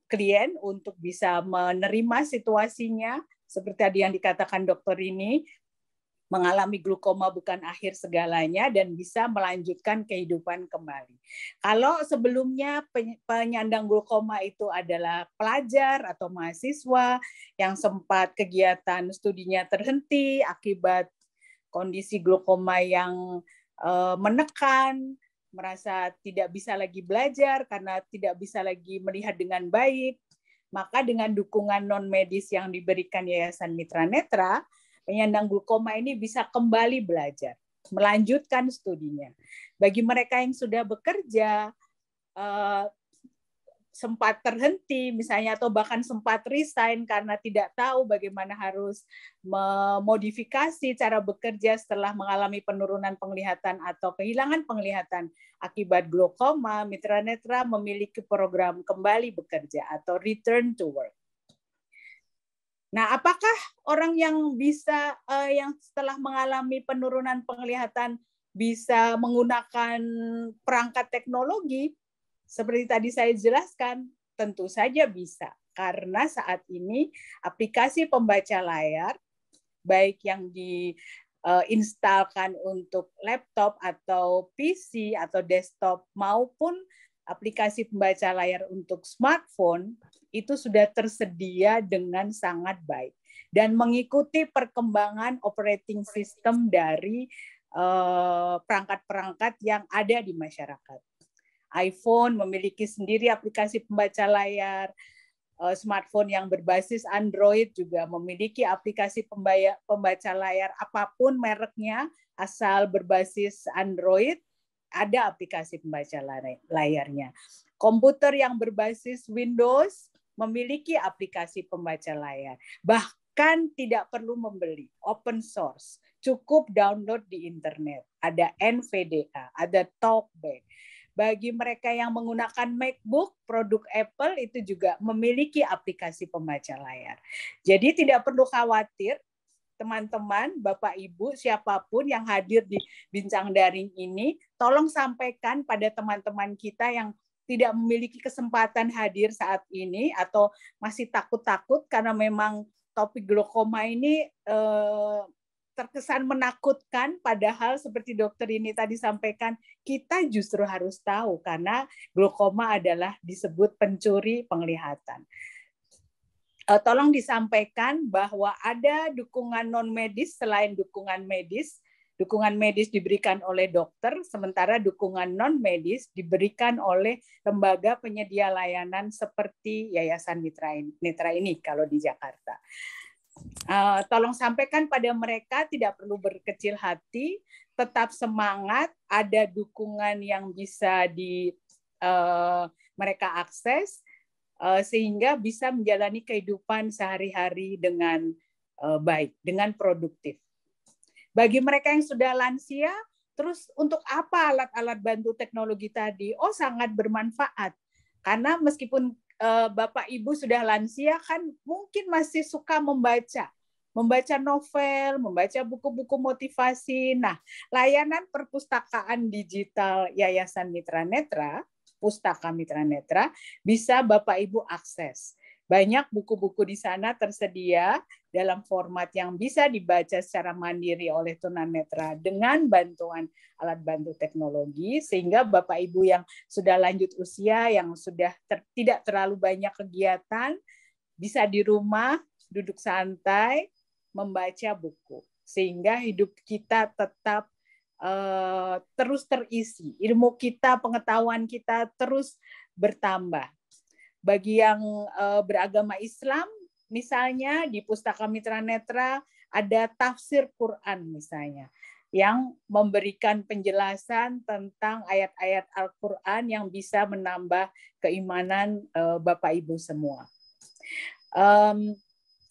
klien untuk bisa menerima situasinya, seperti tadi yang dikatakan dokter ini, mengalami glaukoma bukan akhir segalanya dan bisa melanjutkan kehidupan kembali. Kalau sebelumnya penyandang glaukoma itu adalah pelajar atau mahasiswa yang sempat kegiatan studinya terhenti akibat kondisi glaukoma yang menekan, merasa tidak bisa lagi belajar karena tidak bisa lagi melihat dengan baik, maka dengan dukungan non-medis yang diberikan Yayasan Mitra Netra, penyandang glaukoma ini bisa kembali belajar, melanjutkan studinya. Bagi mereka yang sudah bekerja, sempat terhenti misalnya, atau bahkan sempat resign karena tidak tahu bagaimana harus memodifikasi cara bekerja setelah mengalami penurunan penglihatan atau kehilangan penglihatan akibat glaukoma, Mitra Netra memiliki program kembali bekerja atau return to work. Nah, apakah orang yang bisa yang setelah mengalami penurunan penglihatan bisa menggunakan perangkat teknologi? Seperti tadi saya jelaskan, tentu saja bisa. Karena saat ini aplikasi pembaca layar, baik yang diinstalkan untuk laptop atau PC atau desktop maupun aplikasi pembaca layar untuk smartphone, itu sudah tersedia dengan sangat baik dan mengikuti perkembangan operating system dari perangkat-perangkat yang ada di masyarakat. iPhone memiliki sendiri aplikasi pembaca layar, smartphone yang berbasis Android juga memiliki aplikasi pembaca layar, apapun mereknya, asal berbasis Android, ada aplikasi pembaca layarnya. Komputer yang berbasis Windows memiliki aplikasi pembaca layar. Bahkan tidak perlu membeli, open source. Cukup download di internet. Ada NVDA, ada TalkBack. Bagi mereka yang menggunakan MacBook, produk Apple itu juga memiliki aplikasi pembaca layar. Jadi tidak perlu khawatir, teman-teman, Bapak, Ibu, siapapun yang hadir di bincang daring ini, tolong sampaikan pada teman-teman kita yang tidak memiliki kesempatan hadir saat ini atau masih takut-takut karena memang topik glaukoma ini terkesan menakutkan, padahal seperti dokter ini tadi sampaikan, kita justru harus tahu karena glaukoma adalah disebut pencuri penglihatan. Tolong disampaikan bahwa ada dukungan non-medis selain dukungan medis. Dukungan medis diberikan oleh dokter, sementara dukungan non-medis diberikan oleh lembaga penyedia layanan seperti Yayasan Mitra ini kalau di Jakarta. Tolong sampaikan pada mereka tidak perlu berkecil hati, tetap semangat, ada dukungan yang bisa mereka akses, sehingga bisa menjalani kehidupan sehari-hari dengan baik, dengan produktif. Bagi mereka yang sudah lansia, terus untuk apa alat-alat bantu teknologi tadi? Oh, sangat bermanfaat. Karena meskipun Bapak Ibu sudah lansia, kan mungkin masih suka membaca novel, membaca buku-buku motivasi. Nah, layanan perpustakaan digital Yayasan Mitra Netra, Pustaka Mitra Netra, bisa Bapak Ibu akses. Banyak buku-buku di sana tersedia dalam format yang bisa dibaca secara mandiri oleh tunanetra dengan bantuan alat bantu teknologi, sehingga Bapak Ibu yang sudah lanjut usia, yang sudah tidak terlalu banyak kegiatan, bisa di rumah, duduk santai, membaca buku. Sehingga hidup kita tetap terus terisi, ilmu kita, pengetahuan kita terus bertambah. Bagi yang beragama Islam, misalnya di Pustaka Mitra Netra ada tafsir Quran misalnya, yang memberikan penjelasan tentang ayat-ayat Al-Quran yang bisa menambah keimanan Bapak Ibu semua.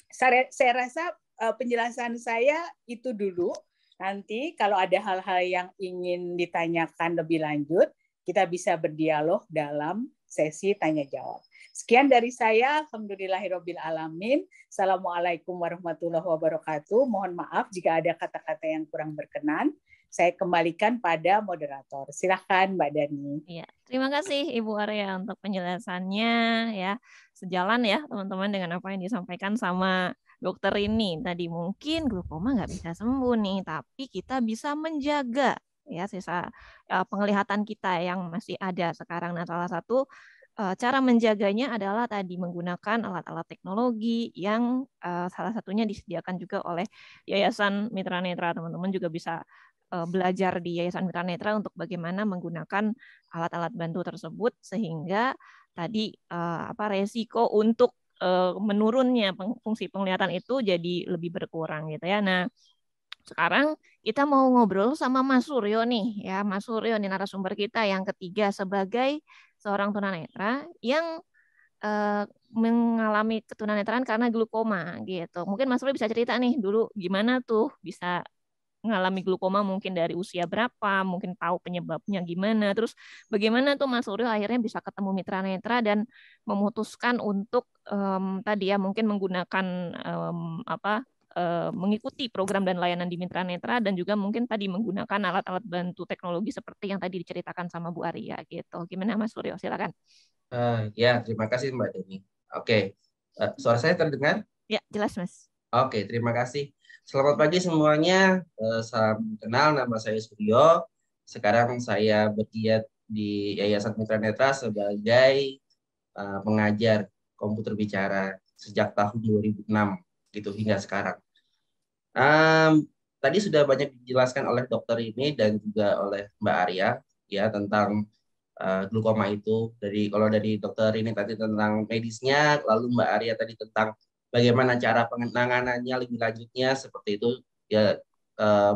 Saya rasa penjelasan saya itu dulu. Nanti kalau ada hal-hal yang ingin ditanyakan lebih lanjut, kita bisa berdialog dalam sesi tanya jawab. Sekian dari saya. Alhamdulillahirabbil alamin. Assalamualaikum warahmatullahi wabarakatuh. Mohon maaf jika ada kata-kata yang kurang berkenan. Saya kembalikan pada moderator. Silakan Mbak Dani. Ya, terima kasih Ibu Arya untuk penjelasannya ya. Sejalan ya teman-teman dengan apa yang disampaikan sama dokter ini. Tadi mungkin glaukoma nggak bisa sembuh nih, tapi kita bisa menjaga ya sisa penglihatan kita yang masih ada sekarang. Nah, salah satu cara menjaganya adalah tadi menggunakan alat-alat teknologi yang salah satunya disediakan juga oleh Yayasan Mitra Netra. Teman-teman juga bisa belajar di Yayasan Mitra Netra untuk bagaimana menggunakan alat-alat bantu tersebut sehingga tadi resiko untuk menurunnya fungsi penglihatan itu jadi lebih berkurang gitu ya. Nah, sekarang kita mau ngobrol sama Mas Suryo nih ya. Mas Suryo nih narasumber kita yang ketiga sebagai seorang tunanetra yang mengalami ketunanetraan karena glaukoma gitu. Mungkin Mas Suryo bisa cerita nih dulu gimana tuh bisa mengalami glaukoma, mungkin dari usia berapa, mungkin tahu penyebabnya gimana, terus bagaimana tuh Mas Suryo akhirnya bisa ketemu Mitra Netra dan memutuskan untuk tadi ya mungkin menggunakan mengikuti program dan layanan di Mitra Netra dan juga mungkin tadi menggunakan alat-alat bantu teknologi seperti yang tadi diceritakan sama Bu Arya gitu. Gimana Mas Suryo? Silakan. Ya, terima kasih Mbak Deni. Oke, suara saya terdengar? Ya, jelas Mas. Oke, terima kasih. Selamat pagi semuanya. Salam kenal, nama saya Suryo. Sekarang saya bergiat di Yayasan Mitra Netra sebagai pengajar komputer bicara sejak tahun 2006 gitu hingga sekarang. Tadi sudah banyak dijelaskan oleh dokter ini dan juga oleh Mbak Arya ya tentang glaukoma itu. Kalau dari dokter ini tadi tentang medisnya, lalu Mbak Arya tadi tentang bagaimana cara penanganannya lebih lanjutnya seperti itu ya,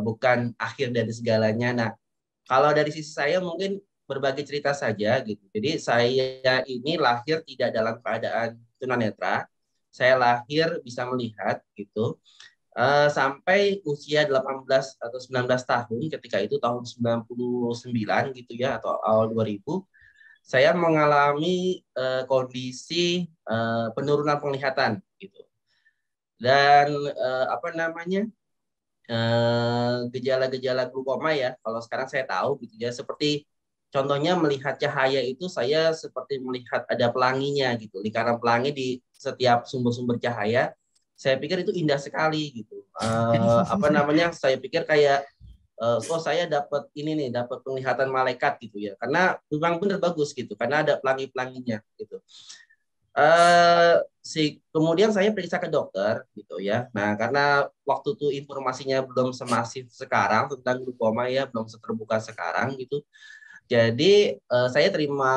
bukan akhir dari segalanya. Nah, kalau dari sisi saya mungkin berbagi cerita saja gitu. Jadi saya ini lahir tidak dalam keadaan tunanetra. Saya lahir bisa melihat gitu. Sampai usia 18 atau 19 tahun, ketika itu tahun 99 gitu ya atau awal 2000, saya mengalami kondisi penurunan penglihatan gitu. Dan gejala-gejala glaukoma ya, kalau sekarang saya tahu gitu ya, seperti contohnya melihat cahaya itu saya seperti melihat ada pelanginya gitu, lingkaran pelangi di setiap sumber-sumber cahaya. Saya pikir itu indah sekali gitu. Saya pikir kayak saya dapat ini nih, dapat penglihatan malaikat gitu ya. Karena memang benar bagus gitu, karena ada pelangi-pelanginya gitu. Kemudian saya periksa ke dokter gitu ya. Nah, karena waktu itu informasinya belum semasif sekarang tentang glaukoma ya, belum seterbuka sekarang gitu. Jadi saya terima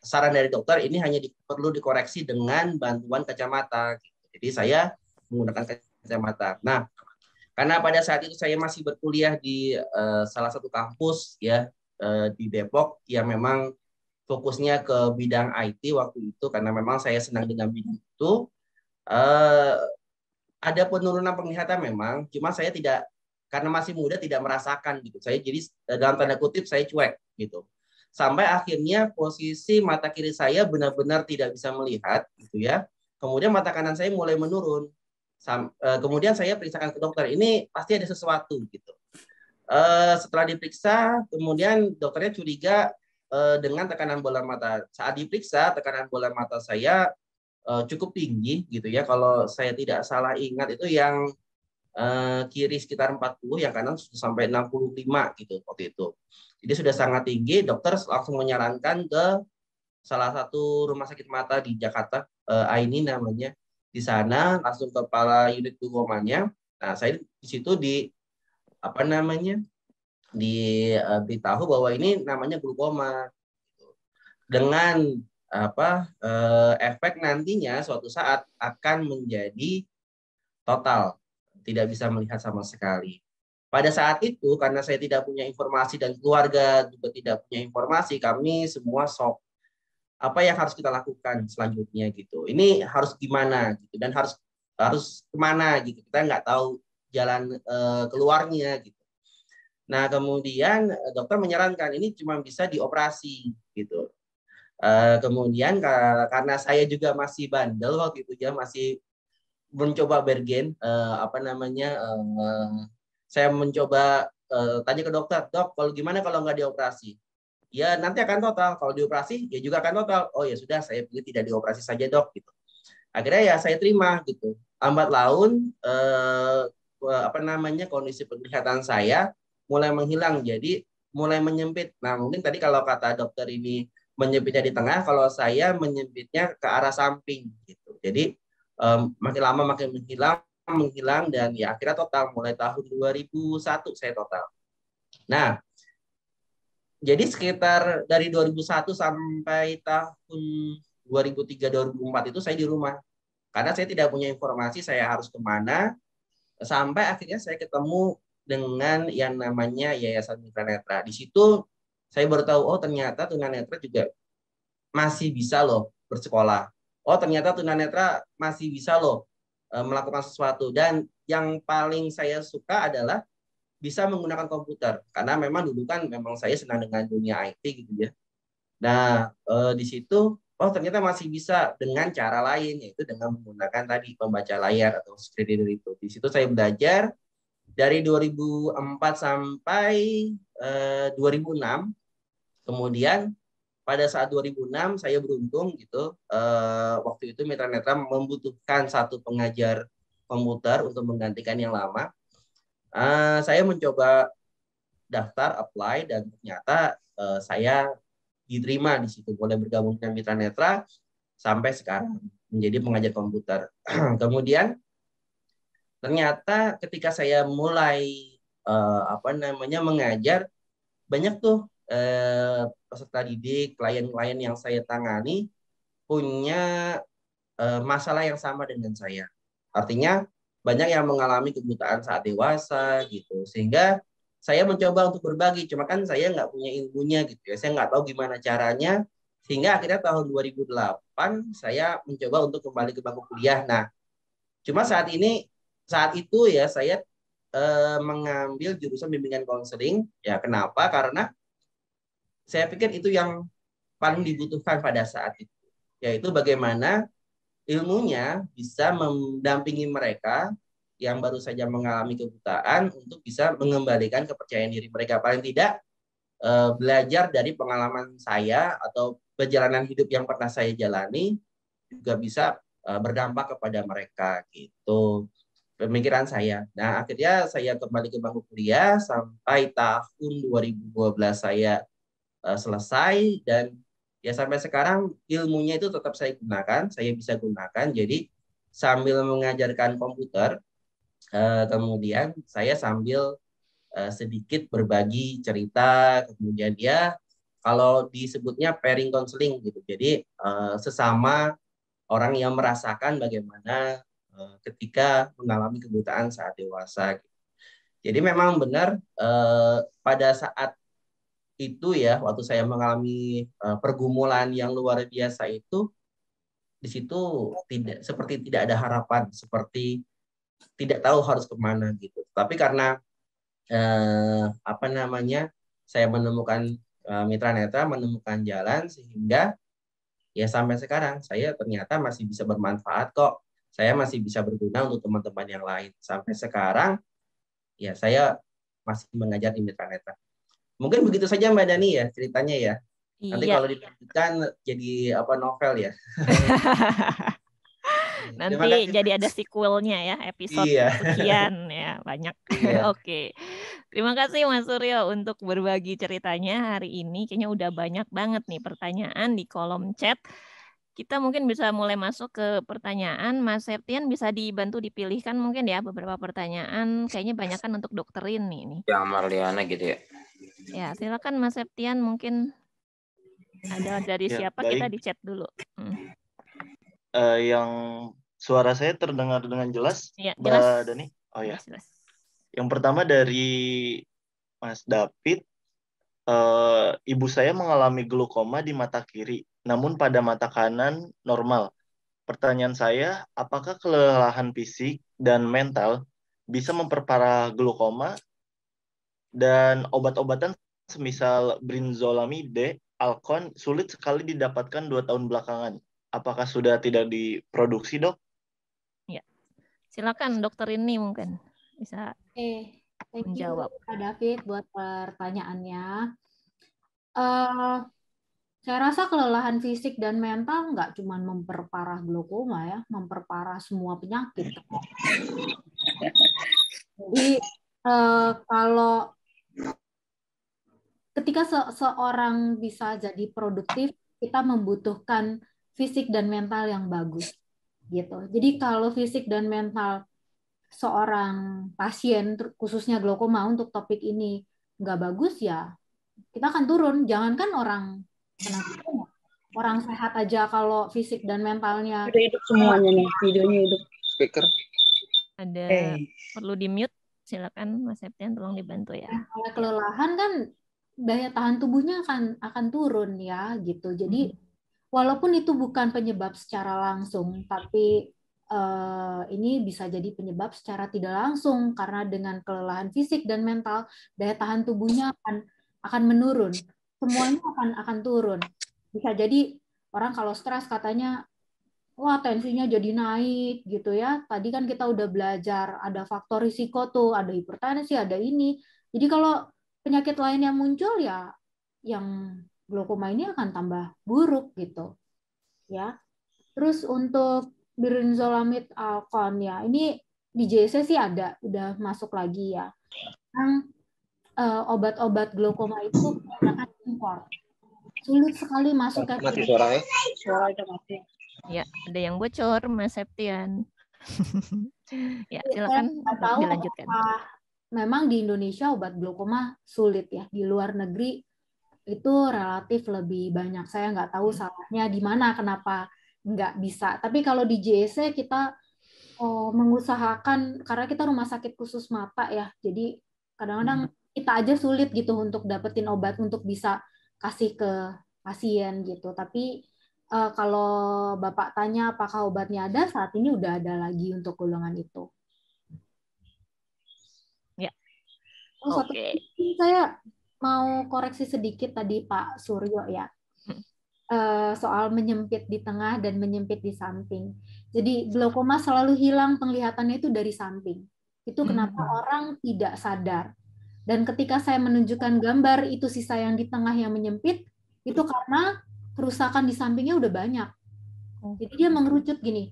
saran dari dokter ini hanya perlu dikoreksi dengan bantuan kacamata. Gitu. Jadi saya menggunakan kacamata. Nah, karena pada saat itu saya masih berkuliah di salah satu kampus ya di Depok yang memang fokusnya ke bidang IT waktu itu, karena memang saya senang dengan bidang itu. Ada penurunan penglihatan memang, cuma saya tidak, karena masih muda tidak merasakan gitu. Saya jadi dalam tanda kutip saya cuek gitu. Sampai akhirnya posisi mata kiri saya benar-benar tidak bisa melihat gitu ya. Kemudian mata kanan saya mulai menurun. Kemudian saya periksakan ke dokter, ini pasti ada sesuatu gitu. Setelah diperiksa, kemudian dokternya curiga dengan tekanan bola mata. Saat diperiksa, tekanan bola mata saya cukup tinggi gitu ya. Kalau saya tidak salah ingat itu yang kiri sekitar 40, yang kanan sampai 65 gitu waktu itu. Jadi sudah sangat tinggi. Dokter langsung menyarankan ke salah satu rumah sakit mata di Jakarta, Aini namanya. Di sana langsung kepala unit glaukomanya. Nah, saya di situ diberitahu bahwa ini namanya glaukoma. Dengan efek nantinya suatu saat akan menjadi total, tidak bisa melihat sama sekali. Pada saat itu karena saya tidak punya informasi dan keluarga juga tidak punya informasi, kami semua shock. Apa yang harus kita lakukan selanjutnya gitu? Ini harus gimana gitu, dan harus kemana gitu? Kita nggak tahu jalan keluarnya gitu. Nah, kemudian dokter menyarankan ini cuma bisa dioperasi gitu. Kemudian karena saya juga masih bandel waktu itu ya, masih mencoba bergen, saya mencoba tanya ke dokter, dok, kalau gimana kalau nggak dioperasi? Ya nanti akan total. Kalau dioperasi, ya juga akan total. Oh ya sudah, saya pilih tidak dioperasi saja dok. Gitu. Akhirnya ya saya terima gitu. Lambat laun kondisi penglihatan saya mulai menghilang, jadi mulai menyempit. Nah mungkin tadi kalau kata dokter ini menyempitnya di tengah, kalau saya menyempitnya ke arah samping gitu. Jadi makin lama makin menghilang dan ya akhirnya total mulai tahun 2001 saya total. Nah, jadi sekitar dari 2001 sampai tahun 2003-2004 itu saya di rumah. Karena saya tidak punya informasi saya harus kemana, sampai akhirnya saya ketemu dengan yang namanya Yayasan Mitra Netra. Di situ saya baru tahu, oh ternyata tunanetra juga masih bisa loh bersekolah. Oh ternyata tunanetra masih bisa loh melakukan sesuatu. Dan yang paling saya suka adalah bisa menggunakan komputer. Karena memang dulu kan memang saya senang dengan dunia IT gitu ya. Nah, di situ oh ternyata masih bisa dengan cara lain, yaitu dengan menggunakan tadi pembaca layar atau screen reader itu. Di situ saya belajar dari 2004 sampai 2006. Kemudian pada saat 2006 saya beruntung gitu, waktu itu Mitra Netra membutuhkan satu pengajar komputer untuk menggantikan yang lama. Saya mencoba daftar, apply, dan ternyata saya diterima di situ, boleh bergabung dengan Mitra Netra sampai sekarang menjadi pengajar komputer. Kemudian ternyata ketika saya mulai mengajar, banyak tuh peserta didik, klien-klien yang saya tangani punya masalah yang sama dengan saya. Artinya banyak yang mengalami kebutaan saat dewasa gitu, sehingga saya mencoba untuk berbagi, cuma kan saya nggak punya ilmunya gitu ya, saya nggak tahu gimana caranya, sehingga akhirnya tahun 2008 saya mencoba untuk kembali ke bangku kuliah. Nah, cuma saat itu ya saya mengambil jurusan bimbingan konseling. Ya kenapa? Karena saya pikir itu yang paling dibutuhkan pada saat itu, yaitu bagaimana ilmunya bisa mendampingi mereka yang baru saja mengalami kebutaan untuk bisa mengembalikan kepercayaan diri mereka. Paling tidak belajar dari pengalaman saya atau perjalanan hidup yang pernah saya jalani juga bisa berdampak kepada mereka gitu. Pemikiran saya. Nah, akhirnya saya kembali ke bangku kuliah sampai tahun 2012 saya selesai, dan ya sampai sekarang ilmunya itu tetap saya gunakan, saya bisa gunakan. Jadi sambil mengajarkan komputer, kemudian saya sambil sedikit berbagi cerita, kemudian ya kalau disebutnya pairing counseling gitu. Jadi sesama orang yang merasakan bagaimana ketika mengalami kebutaan saat dewasa. Jadi memang benar pada saat itu ya, waktu saya mengalami pergumulan yang luar biasa itu, di situ tidak ada harapan, seperti tidak tahu harus kemana gitu. Tapi karena saya menemukan Mitra Netra, menemukan jalan, sehingga ya sampai sekarang saya ternyata masih bisa bermanfaat kok. Saya masih bisa berguna untuk teman-teman yang lain. Sampai sekarang ya saya masih mengajar di Mitra Netra. Mungkin begitu saja Mbak Dani ya ceritanya ya. Nanti kalau dilanjutkan jadi novel ya. Nanti jadi ada sequelnya ya, episode sekian ya, banyak. Oke. Terima kasih Mas Suryo untuk berbagi ceritanya hari ini. Kayaknya udah banyak banget nih pertanyaan di kolom chat. Kita mungkin bisa mulai masuk ke pertanyaan. Mas Septian bisa dibantu dipilihkan mungkin ya beberapa pertanyaan. Kayaknya banyak kan untuk dokterin nih. Yang Marliana gitu ya. Ya, silakan Mas Septian, mungkin ada dari siapa, baik. Kita di chat dulu. Yang suara saya terdengar dengan jelas, ya, Mbak jelas. Dani? Oh ya. Jelas. Yang pertama dari Mas David, ibu saya mengalami glaukoma di mata kiri, namun pada mata kanan normal. Pertanyaan saya, apakah kelelahan fisik dan mental bisa memperparah glaukoma? Dan obat-obatan semisal brinzolamide, Alcon sulit sekali didapatkan 2 tahun belakangan. Apakah sudah tidak diproduksi, Dok? Ya, silakan dokter ini mungkin bisa thank you, menjawab. Pak David, buat pertanyaannya. Saya rasa kelelahan fisik dan mental nggak cuma memperparah glaukoma ya, memperparah semua penyakit. Jadi kalau ketika seorang bisa jadi produktif, kita membutuhkan fisik dan mental yang bagus, gitu. Jadi kalau fisik dan mental seorang pasien, khususnya glaukoma untuk topik ini nggak bagus, ya kita akan turun. Jangankan orang sehat aja kalau fisik dan mentalnya. Udah hidup semuanya nih, videonya hidup. Speaker. Ada perlu di mute, silakan Mas Septian, tolong dibantu ya. Kalau kelelahan kan daya tahan tubuhnya akan turun ya, gitu. Jadi walaupun itu bukan penyebab secara langsung, tapi ini bisa jadi penyebab secara tidak langsung, karena dengan kelelahan fisik dan mental daya tahan tubuhnya akan menurun. Semuanya akan turun. Bisa jadi orang kalau stres katanya, wah tensinya jadi naik gitu ya. Tadi kan kita udah belajar ada faktor risiko tuh, ada hipertensi, ada ini. Jadi kalau penyakit lain yang muncul, ya yang glaukoma ini akan tambah buruk gitu. Ya. Terus untuk brinzolamide Alcon ya, ini di JC sih ada, udah masuk lagi ya. Obat-obat glaukoma itu akan impor. Sulit sekali masuk ke Mati suaranya. Suara udah mati. Ya, ada yang bocor, Mas Septian. Ya, silakan dilanjutkan. Memang di Indonesia obat glaukoma sulit ya. Di luar negeri itu relatif lebih banyak. Saya nggak tahu salahnya di mana, kenapa nggak bisa. Tapi kalau di JSC kita mengusahakan, karena kita rumah sakit khusus mata ya. Jadi kadang-kadang kita aja sulit gitu untuk dapetin obat untuk bisa kasih ke pasien gitu. Tapi kalau Bapak tanya apakah obatnya ada, saat ini udah ada lagi untuk golongan itu. Ya. Oke. Saya mau koreksi sedikit tadi Pak Suryo ya. Soal menyempit di tengah dan menyempit di samping. Jadi glaukoma selalu hilang penglihatannya itu dari samping. Itu kenapa orang tidak sadar. Dan ketika saya menunjukkan gambar itu sisa yang di tengah yang menyempit, itu karena kerusakan di sampingnya udah banyak. Jadi dia mengerucut gini.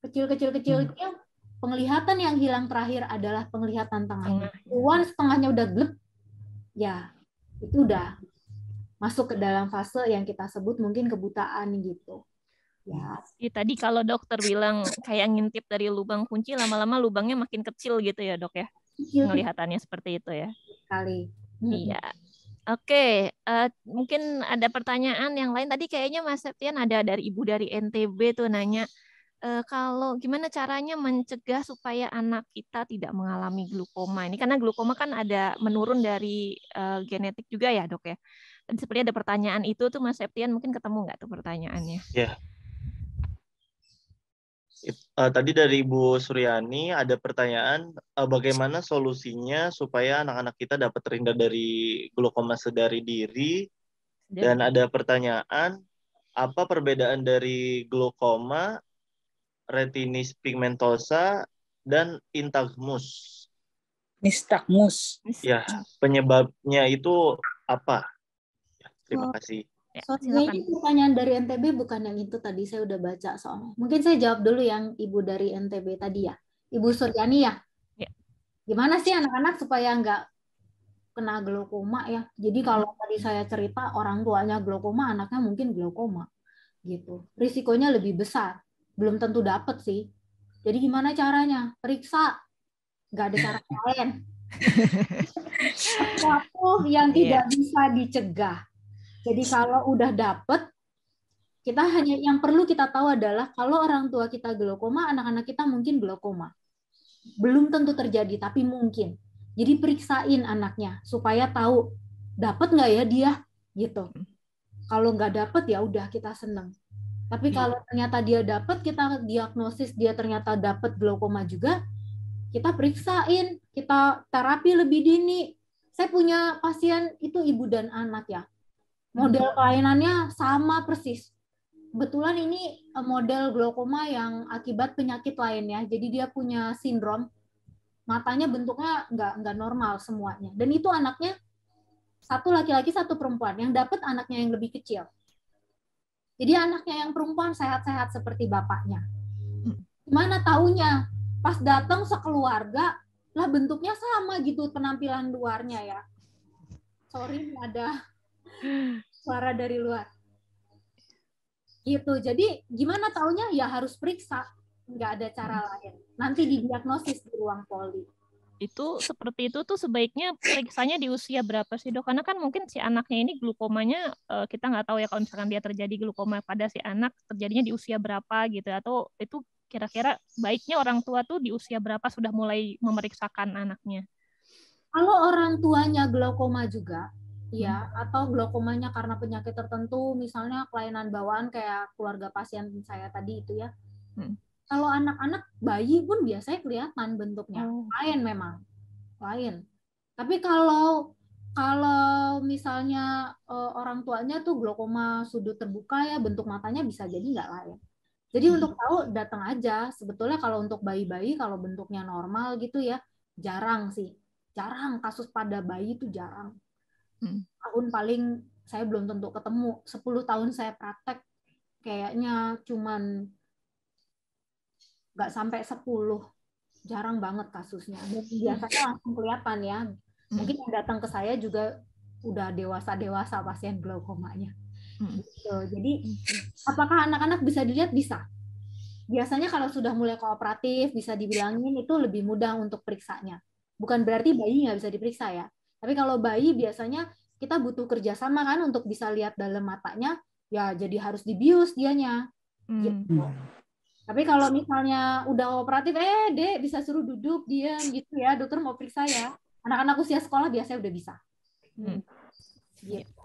Kecil-kecil-kecilnya, penglihatan yang hilang terakhir adalah penglihatan tengahnya. Once tengahnya udah gelap, ya itu udah masuk ke dalam fase yang kita sebut mungkin kebutaan gitu. Ya. Tadi kalau dokter bilang kayak ngintip dari lubang kunci, lama-lama lubangnya makin kecil gitu ya dok ya? Penglihatannya seperti itu ya? Sekali. Iya. Oke, mungkin ada pertanyaan yang lain. Tadi kayaknya Mas Septian ada dari Ibu dari NTB tuh nanya, kalau gimana caranya mencegah supaya anak kita tidak mengalami glaukoma ini, karena glaukoma kan ada menurun dari genetik juga ya dok ya. Dan seperti ada pertanyaan itu tuh Mas Septian, mungkin ketemu nggak tuh pertanyaannya? Ya. Tadi dari Ibu Suryani ada pertanyaan, bagaimana solusinya supaya anak-anak kita dapat terhindar dari glaukoma sedari diri? Dan ada pertanyaan, apa perbedaan dari glaukoma, retinitis pigmentosa, dan nystagmus? Nystagmus. Ya, penyebabnya itu apa? Ya, terima kasih. Ini pertanyaan dari NTB bukan yang itu tadi, saya udah baca soalnya. Mungkin saya jawab dulu yang Ibu dari NTB tadi ya. Ibu Suryani ya? Ya. Gimana sih anak-anak supaya nggak kena glaukoma ya? Jadi kalau tadi saya cerita orang tuanya glaukoma, anaknya mungkin glaukoma. Gitu. Risikonya lebih besar. Belum tentu dapet sih. Jadi gimana caranya? Periksa. Nggak ada cara lain. Sesuatu yang tidak bisa dicegah. Jadi kalau udah dapet, kita hanya yang perlu kita tahu adalah kalau orang tua kita glaukoma, anak-anak kita mungkin glaukoma. Belum tentu terjadi, tapi mungkin. Jadi periksain anaknya supaya tahu dapet nggak ya dia, gitu. Kalau nggak dapet ya udah kita seneng. Tapi kalau ternyata dia dapet, kita diagnosis dia ternyata dapet glaukoma juga, kita periksain, kita terapi lebih dini Saya punya pasien itu ibu dan anak ya. Model kelainannya sama persis. Kebetulan ini model glaukoma yang akibat penyakit lainnya. Jadi dia punya sindrom. Matanya bentuknya nggak normal semuanya. Dan itu anaknya satu laki-laki, satu perempuan. Yang dapat anaknya yang lebih kecil. Jadi anaknya yang perempuan sehat-sehat seperti bapaknya. Gimana taunya? Pas datang sekeluarga, lah bentuknya sama gitu penampilan luarnya ya. Sorry, ada suara dari luar. Gitu. Jadi gimana taunya? Ya harus periksa. Nggak ada cara lain. Nanti didiagnosis di ruang poli. Itu seperti itu tuh sebaiknya periksanya di usia berapa sih dok? Karena kan mungkin si anaknya ini glukomanya kita nggak tahu ya kalau misalkan dia terjadi glukoma pada si anak terjadinya di usia berapa gitu, atau itu kira-kira baiknya orang tua tuh di usia berapa sudah mulai memeriksakan anaknya? Kalau orang tuanya glaukoma juga, ya, atau glaukomanya karena penyakit tertentu, misalnya kelainan bawaan kayak keluarga pasien saya tadi itu ya. Kalau anak-anak, bayi pun biasanya kelihatan bentuknya. Lain memang. Lain. Tapi kalau misalnya orang tuanya tuh glaukoma sudut terbuka ya, bentuk matanya bisa jadi nggak lain. Jadi untuk tahu datang aja. Sebetulnya kalau untuk bayi-bayi, kalau bentuknya normal gitu ya, jarang sih. Jarang kasus pada bayi itu jarang. Tahun paling saya belum tentu ketemu. 10 tahun saya praktek, kayaknya cuman nggak sampai 10, jarang banget kasusnya. Dan biasanya langsung kelihatan ya. Mungkin yang datang ke saya juga udah dewasa pasien glaukomanya. Gitu. Jadi apakah anak-anak bisa dilihat? Bisa. Biasanya kalau sudah mulai kooperatif, bisa dibilangin itu lebih mudah untuk periksanya. Bukan berarti bayi nggak bisa diperiksa ya. Tapi kalau bayi biasanya kita butuh kerjasama kan untuk bisa lihat dalam matanya, ya jadi harus dibius dianya. Gitu. Tapi kalau misalnya udah kooperatif, dek bisa suruh duduk diam gitu ya, dokter mau periksa ya. Anak-anak usia sekolah biasanya udah bisa. Gitu.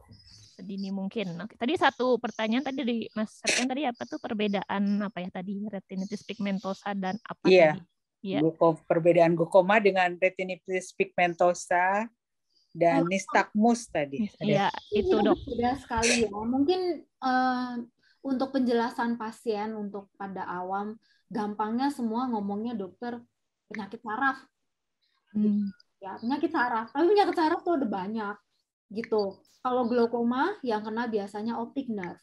Sedini mungkin. Oke. Tadi satu pertanyaan tadi dari Mas Septian tadi apa tuh perbedaan apa ya tadi retinitis pigmentosa dan apa tadi? Iya. Perbedaan glaukoma dengan retinitis pigmentosa dan nystagmus tadi. Iya, itu dok. Beda sekali ya. Mungkin untuk penjelasan pasien untuk pada awam, gampangnya semua ngomongnya dokter penyakit saraf. Ya, penyakit saraf. Tapi penyakit saraf tuh ada banyak gitu. Kalau glaukoma yang kena biasanya optic nerve.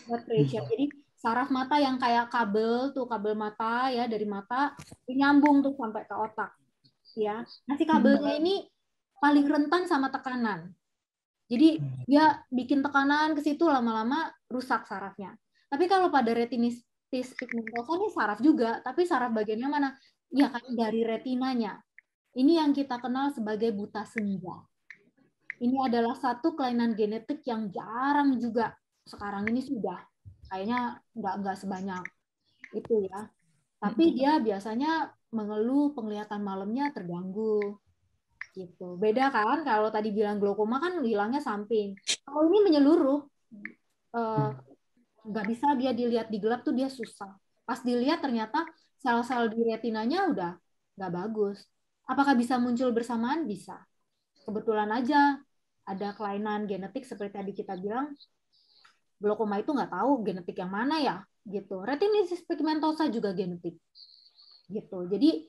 Jadi saraf mata yang kayak kabel tuh, kabel mata ya dari mata nyambung tuh sampai ke otak. Ya. Nah, si kabelnya ini paling rentan sama tekanan. Jadi dia bikin tekanan ke situ, lama-lama rusak sarafnya. Tapi kalau pada retinitis pigmentosa ini saraf juga, tapi saraf bagiannya mana? Ya kan dari retinanya. Ini yang kita kenal sebagai buta senja. Ini adalah satu kelainan genetik yang jarang juga sekarang ini sudah. Kayaknya nggak sebanyak itu ya. Tapi dia biasanya mengeluh penglihatan malamnya terganggu. Gitu. Beda kan kalau tadi bilang glaukoma kan hilangnya samping. Kalau ini menyeluruh, nggak bisa dia dilihat di gelap tuh dia susah. Pas dilihat ternyata sel-sel di retinanya udah nggak bagus. Apakah bisa muncul bersamaan? Bisa. Kebetulan aja ada kelainan genetik seperti tadi kita bilang, glaukoma itu nggak tahu genetik yang mana ya, gitu. Retinitis pigmentosa juga genetik, gitu. Jadi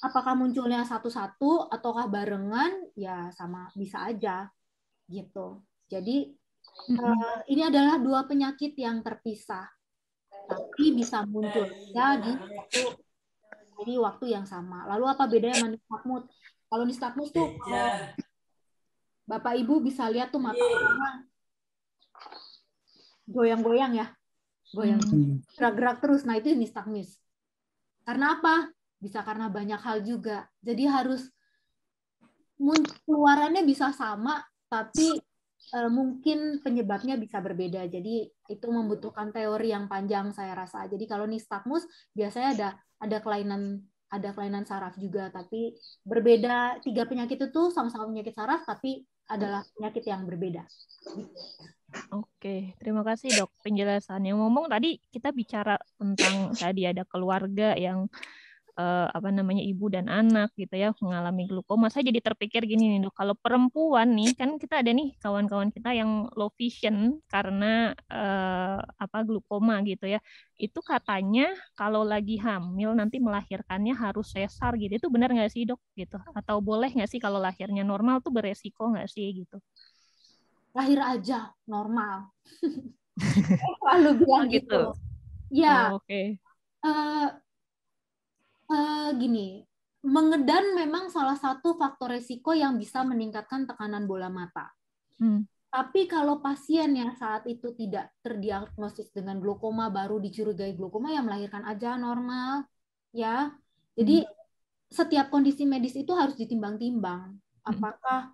apakah munculnya satu-satu ataukah barengan? Ya sama bisa aja gitu. Jadi ini adalah dua penyakit yang terpisah, tapi bisa muncul ya di waktu yang sama. Lalu apa bedanya sama nystagmus? Kalau nystagmus tuh Bapak Ibu bisa lihat tuh mata orangnya goyang-goyang ya, goyang, gerak-gerak terus. Nah itu nystagmus. Karena apa? Bisa karena banyak hal juga. Jadi harus keluarannya bisa sama, tapi mungkin penyebabnya bisa berbeda. Jadi itu membutuhkan teori yang panjang saya rasa. Jadi kalau nystagmus biasanya ada kelainan saraf juga, tapi berbeda. 3 penyakit itu sama-sama penyakit saraf, tapi adalah penyakit yang berbeda. Oke, terima kasih dok penjelasannya. Ngomong tadi kita bicara tentang tadi ada keluarga yang ibu dan anak gitu ya mengalami glukoma. Saya jadi terpikir gini nih Dok, kalau perempuan nih kan kita ada nih kawan-kawan kita yang low vision karena glukoma gitu ya. Itu katanya kalau lagi hamil nanti melahirkannya harus sesar gitu. Itu benar nggak sih Dok gitu? Atau boleh nggak sih kalau lahirnya normal tuh beresiko nggak sih gitu? Lahir aja normal. Selalu bilang gitu. Ya. Oke. Gini, mengedan memang salah satu faktor resiko yang bisa meningkatkan tekanan bola mata. Tapi kalau pasien yang saat itu tidak terdiagnosis dengan glaukoma, baru dicurigai glaukoma, ya melahirkan aja normal, ya. Jadi setiap kondisi medis itu harus ditimbang-timbang. Apakah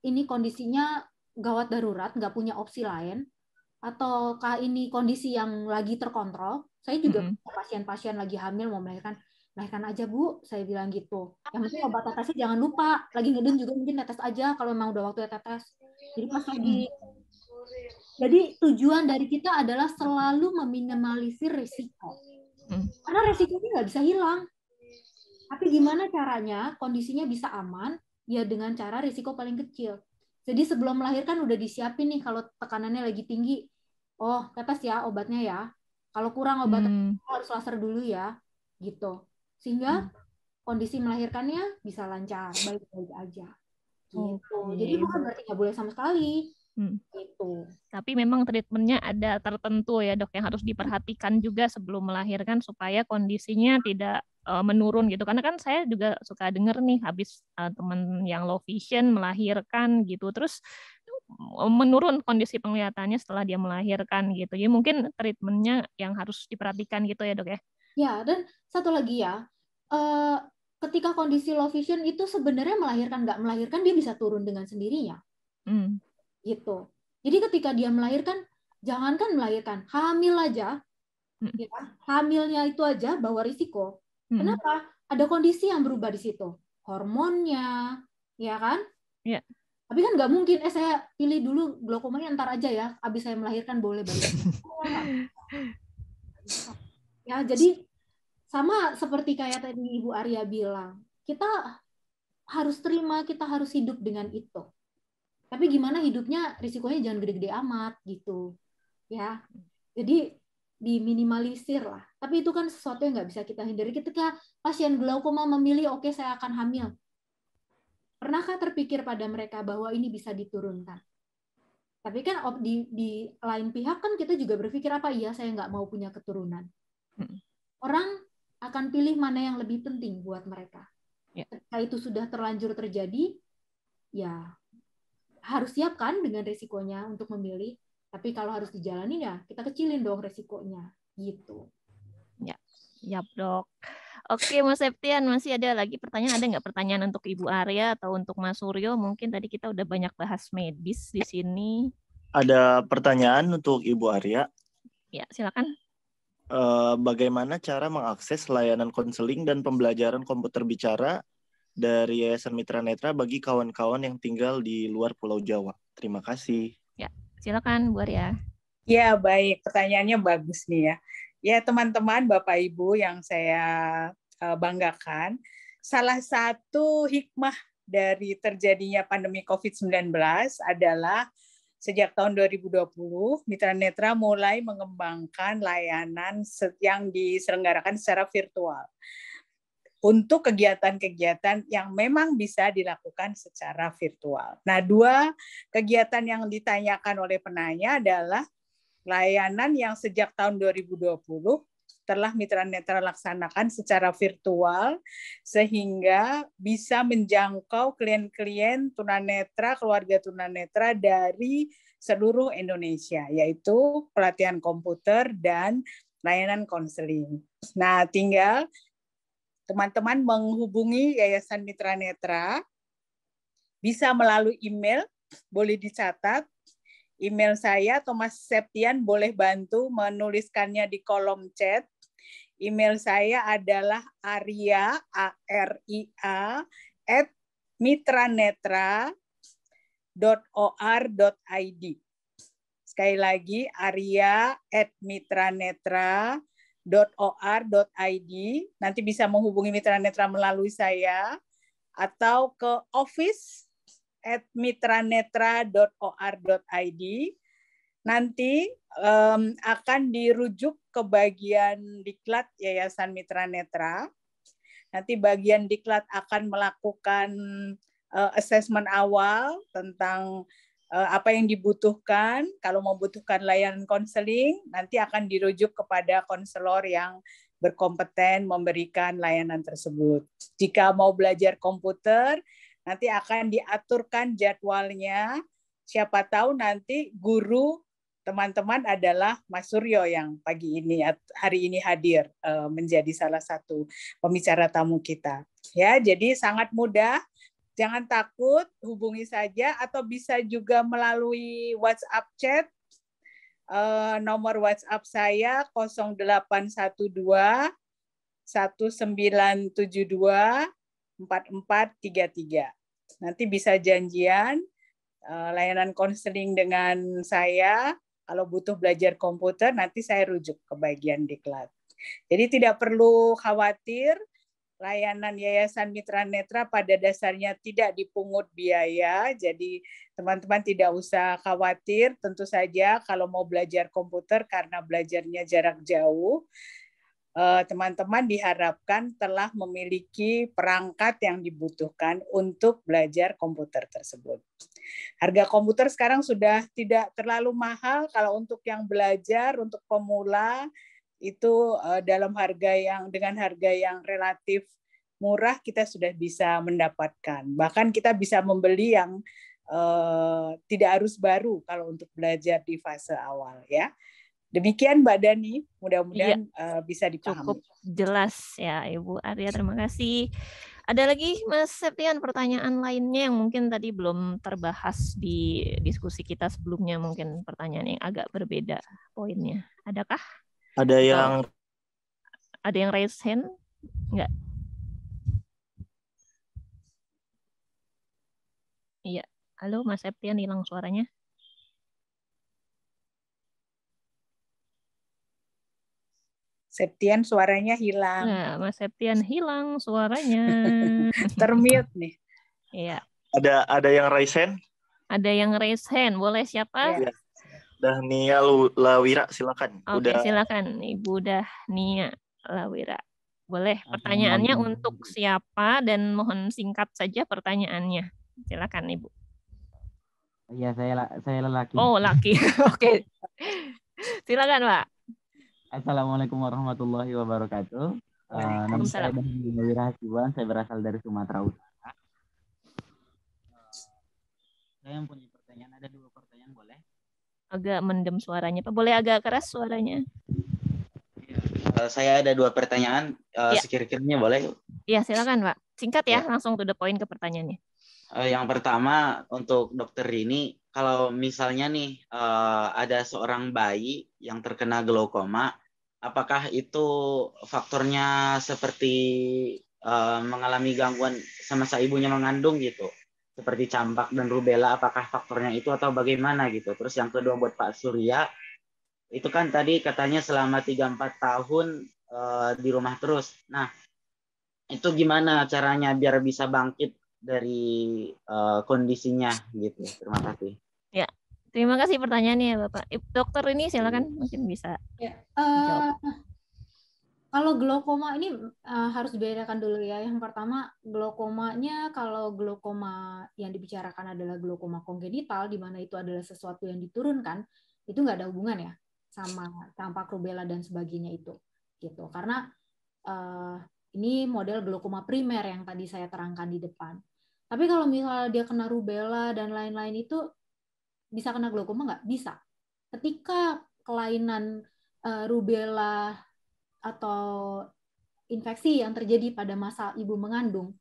ini kondisinya gawat darurat, nggak punya opsi lain, ataukah ini kondisi yang lagi terkontrol? Saya juga pasien-pasien lagi hamil mau melahirkan aja Bu, saya bilang gitu. Yang penting obat tetesnya jangan lupa. Lagi ngeden juga mungkin tetes aja kalau memang udah waktunya tetes. Jadi pas lagi. Jadi tujuan dari kita adalah selalu meminimalisir risiko. Karena risikonya nggak bisa hilang. Tapi gimana caranya kondisinya bisa aman? Ya dengan cara risiko paling kecil. Jadi sebelum melahirkan udah disiapin nih kalau tekanannya lagi tinggi. Oh, tetes ya obatnya ya. Kalau kurang obatnya harus laser dulu ya. Gitu. Sehingga kondisi melahirkannya bisa lancar, baik-baik aja. Gitu. Jadi bukan berarti nggak boleh sama sekali. Gitu. Tapi memang treatmentnya ada tertentu ya Dok yang harus diperhatikan juga sebelum melahirkan supaya kondisinya tidak menurun gitu. Karena kan saya juga suka dengar nih habis teman yang low vision melahirkan gitu, terus menurun kondisi penglihatannya setelah dia melahirkan gitu. Jadi mungkin treatmentnya yang harus diperhatikan gitu ya Dok ya. Ya, dan satu lagi ya, ketika kondisi low vision itu sebenarnya melahirkan nggak melahirkan dia bisa turun dengan sendirinya, gitu. Jadi ketika dia melahirkan, jangankan melahirkan, hamil aja, ya, hamilnya itu aja bawa risiko. Kenapa? Ada kondisi yang berubah di situ, hormonnya, ya kan? Ya. Tapi kan nggak mungkin, saya pilih dulu glaukomanya ntar aja ya, abis saya melahirkan boleh balik. Ya, jadi sama seperti kayak tadi Ibu Arya bilang, kita harus terima, kita harus hidup dengan itu. Tapi gimana hidupnya, risikonya jangan gede-gede amat gitu, ya. Jadi diminimalisir lah. Tapi itu kan sesuatu yang nggak bisa kita hindari. Ketika pasien glaukoma memilih, oke, saya akan hamil. Pernahkah terpikir pada mereka bahwa ini bisa diturunkan? Tapi kan di lain pihak kan kita juga berpikir, apa iya saya nggak mau punya keturunan? Orang akan pilih mana yang lebih penting buat mereka. Ketika itu sudah terlanjur terjadi, ya harus siapkan dengan resikonya untuk memilih. Tapi kalau harus dijalani ya kita kecilin dong resikonya, gitu. Ya, siap Dok. Oke, Mas Septian, masih ada lagi pertanyaan? Ada nggak pertanyaan untuk Ibu Arya atau untuk Mas Suryo? Mungkin tadi kita udah banyak bahas medis di sini. Ada pertanyaan untuk Ibu Arya. Ya, silakan. Bagaimana cara mengakses layanan konseling dan pembelajaran komputer bicara dari Yayasan Mitra Netra bagi kawan-kawan yang tinggal di luar Pulau Jawa? Terima kasih. Ya, silakan Bu Arya. Ya, baik. Pertanyaannya bagus nih ya. Ya, teman-teman, Bapak Ibu yang saya banggakan, salah satu hikmah dari terjadinya pandemi COVID-19 adalah sejak tahun 2020, Mitra Netra mulai mengembangkan layanan yang diselenggarakan secara virtual untuk kegiatan-kegiatan yang memang bisa dilakukan secara virtual. Nah, dua kegiatan yang ditanyakan oleh penanya adalah layanan yang sejak tahun 2020 telah Mitra Netra laksanakan secara virtual sehingga bisa menjangkau klien-klien tunanetra, keluarga tunanetra dari seluruh Indonesia, yaitu pelatihan komputer dan layanan konseling. Nah, tinggal teman-teman menghubungi Yayasan Mitra Netra, bisa melalui email, boleh dicatat. Email saya, Thomas Septian, boleh bantu menuliskannya di kolom chat. Email saya adalah aria, A-R-I-A, @mitranetra.or.id. Sekali lagi, aria@mitranetra.or.id. office@mitranetra.or.id. Nanti bisa menghubungi Mitra Netra melalui saya atau ke office@mitranetra.or.id. Nanti akan dirujuk ke bagian Diklat Yayasan Mitra Netra. Nanti bagian Diklat akan melakukan assessment awal tentang apa yang dibutuhkan. Kalau membutuhkan layanan konseling, nanti akan dirujuk kepada konselor yang berkompeten memberikan layanan tersebut. Jika mau belajar komputer, nanti akan diaturkan jadwalnya. Siapa tahu nanti guru teman-teman adalah Mas Suryo yang hari ini hadir menjadi salah satu pembicara tamu kita. Ya, jadi sangat mudah. Jangan takut, hubungi saja atau bisa juga melalui WhatsApp chat. Nomor WhatsApp saya 0812 1972 4433. Nanti bisa janjian layanan konseling dengan saya. Kalau butuh belajar komputer, nanti saya rujuk ke bagian Diklat. Jadi tidak perlu khawatir. Layanan Yayasan Mitra Netra pada dasarnya tidak dipungut biaya, jadi teman-teman tidak usah khawatir. Tentu saja kalau mau belajar komputer karena belajarnya jarak jauh, teman-teman diharapkan telah memiliki perangkat yang dibutuhkan untuk belajar komputer tersebut. Harga komputer sekarang sudah tidak terlalu mahal. Kalau untuk yang belajar, untuk pemula, itu dengan harga yang relatif murah kita sudah bisa mendapatkan. Bahkan kita bisa membeli yang tidak harus baru kalau untuk belajar di fase awal, ya. Demikian Mbak Dani, mudah-mudahan bisa dipahami. Cukup jelas ya Ibu Arya, terima kasih. Ada lagi Mas Septian pertanyaan lainnya yang mungkin tadi belum terbahas di diskusi kita sebelumnya, mungkin pertanyaan yang agak berbeda poinnya. Adakah? Ada yang raise hand? Enggak. Iya. Halo Mas Septian, hilang suaranya. Septian suaranya hilang. Nah, Mas Septian hilang suaranya. Termute nih. Iya. Ada yang raise hand? Ada yang raise hand. Boleh siapa? Ya. Dahnia Lawira, silakan. Oke, silakan Ibu Dahnia Lawira. Boleh. Pertanyaannya untuk siapa dan mohon singkat saja pertanyaannya. Silakan Ibu. Iya, saya lelaki. Oh, laki. Oke. Silakan, Pak. Assalamualaikum warahmatullahi wabarakatuh. Nama saya Dahnia Lawira Hasibuan, saya berasal dari Sumatera Utara. Saya mempunyai pertanyaan, ada 2 pertanyaan, boleh? Agak mendem suaranya, Pak. Boleh agak keras suaranya? Saya ada 2 pertanyaan, sekira-kiranya boleh? Iya, silakan, Pak. Singkat ya, langsung to the point ke pertanyaannya. Yang pertama, untuk dokter Rini, kalau misalnya nih ada seorang bayi yang terkena glaukoma, apakah itu faktornya seperti mengalami gangguan semasa ibunya mengandung gitu? Seperti campak dan rubella, apakah faktornya itu atau bagaimana gitu? Terus yang kedua buat Pak Surya, itu kan tadi katanya selama 3-4 tahun di rumah terus. Nah, itu gimana caranya biar bisa bangkit dari kondisinya gitu? Terima kasih. Ya, terima kasih pertanyaannya Bapak. Dokter ini silakan mungkin bisa jawab. Kalau glaukoma ini harus dibedakan dulu ya. Yang pertama, glaukomanya kalau glaukoma yang dibicarakan adalah glaukoma kongenital, di mana itu adalah sesuatu yang diturunkan, itu nggak ada hubungan ya sama campak rubella dan sebagainya itu, gitu. Karena ini model glaukoma primer yang tadi saya terangkan di depan. Tapi kalau misalnya dia kena rubella dan lain-lain itu bisa kena glaukoma nggak? Bisa. Ketika kelainan rubella atau infeksi yang terjadi pada masa ibu mengandung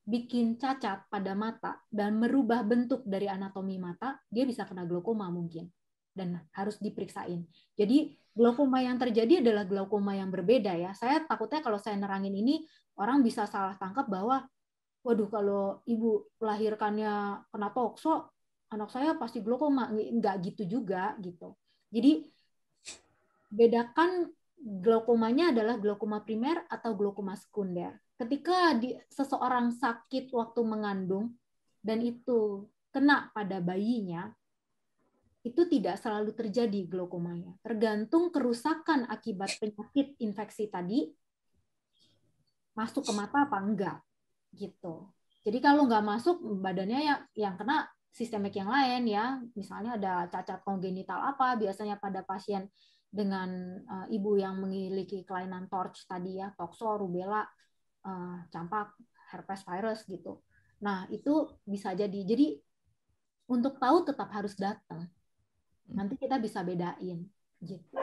bikin cacat pada mata dan merubah bentuk dari anatomi mata, dia bisa kena glaukoma mungkin dan harus diperiksain. Jadi glaukoma yang terjadi adalah glaukoma yang berbeda ya. Saya takutnya kalau saya nerangin ini orang bisa salah tangkap bahwa waduh kalau ibu melahirkannya kena tokso, anak saya pasti glaukoma. Nggak gitu juga gitu. Jadi bedakan glaukomanya adalah glaukoma primer atau glaukoma sekunder. Ketika seseorang sakit waktu mengandung dan itu kena pada bayinya, itu tidak selalu terjadi glaukomanya. Tergantung kerusakan akibat penyakit infeksi tadi masuk ke mata apa enggak gitu. Jadi kalau nggak masuk, badannya yang kena sistemik yang lain ya, misalnya ada cacat kongenital apa, biasanya pada pasien dengan ibu yang memiliki kelainan TORCH tadi ya, tokso, rubella, campak, herpes virus gitu. Nah itu bisa jadi. Jadi untuk tahu tetap harus datang. Nanti kita bisa bedain gitu.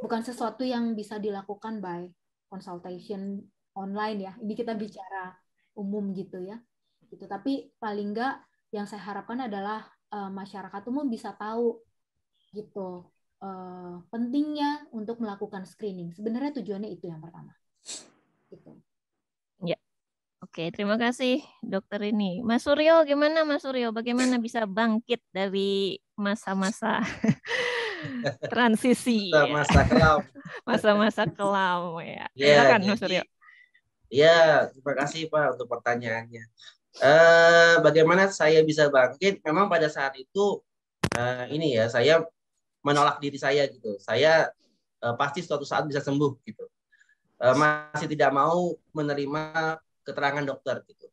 Bukan sesuatu yang bisa dilakukan by consultation online ya. Ini kita bicara umum gitu ya. Gitu. Tapi paling enggak yang saya harapkan adalah masyarakat umum bisa tahu gitu pentingnya untuk melakukan screening. Sebenarnya tujuannya itu yang pertama. Gitu. Ya. Oke, terima kasih dokter ini. Mas Suryo, gimana Mas Suryo? Bagaimana bisa bangkit dari masa-masa transisi? Masa kelam. Masa-masa kelam ya. Ya, silakan Mas Suryo. Ya, terima kasih Pak untuk pertanyaannya. Bagaimana saya bisa bangkit? Memang pada saat itu ini ya, saya menolak diri saya gitu. Saya pasti suatu saat bisa sembuh gitu. Masih tidak mau menerima keterangan dokter gitu.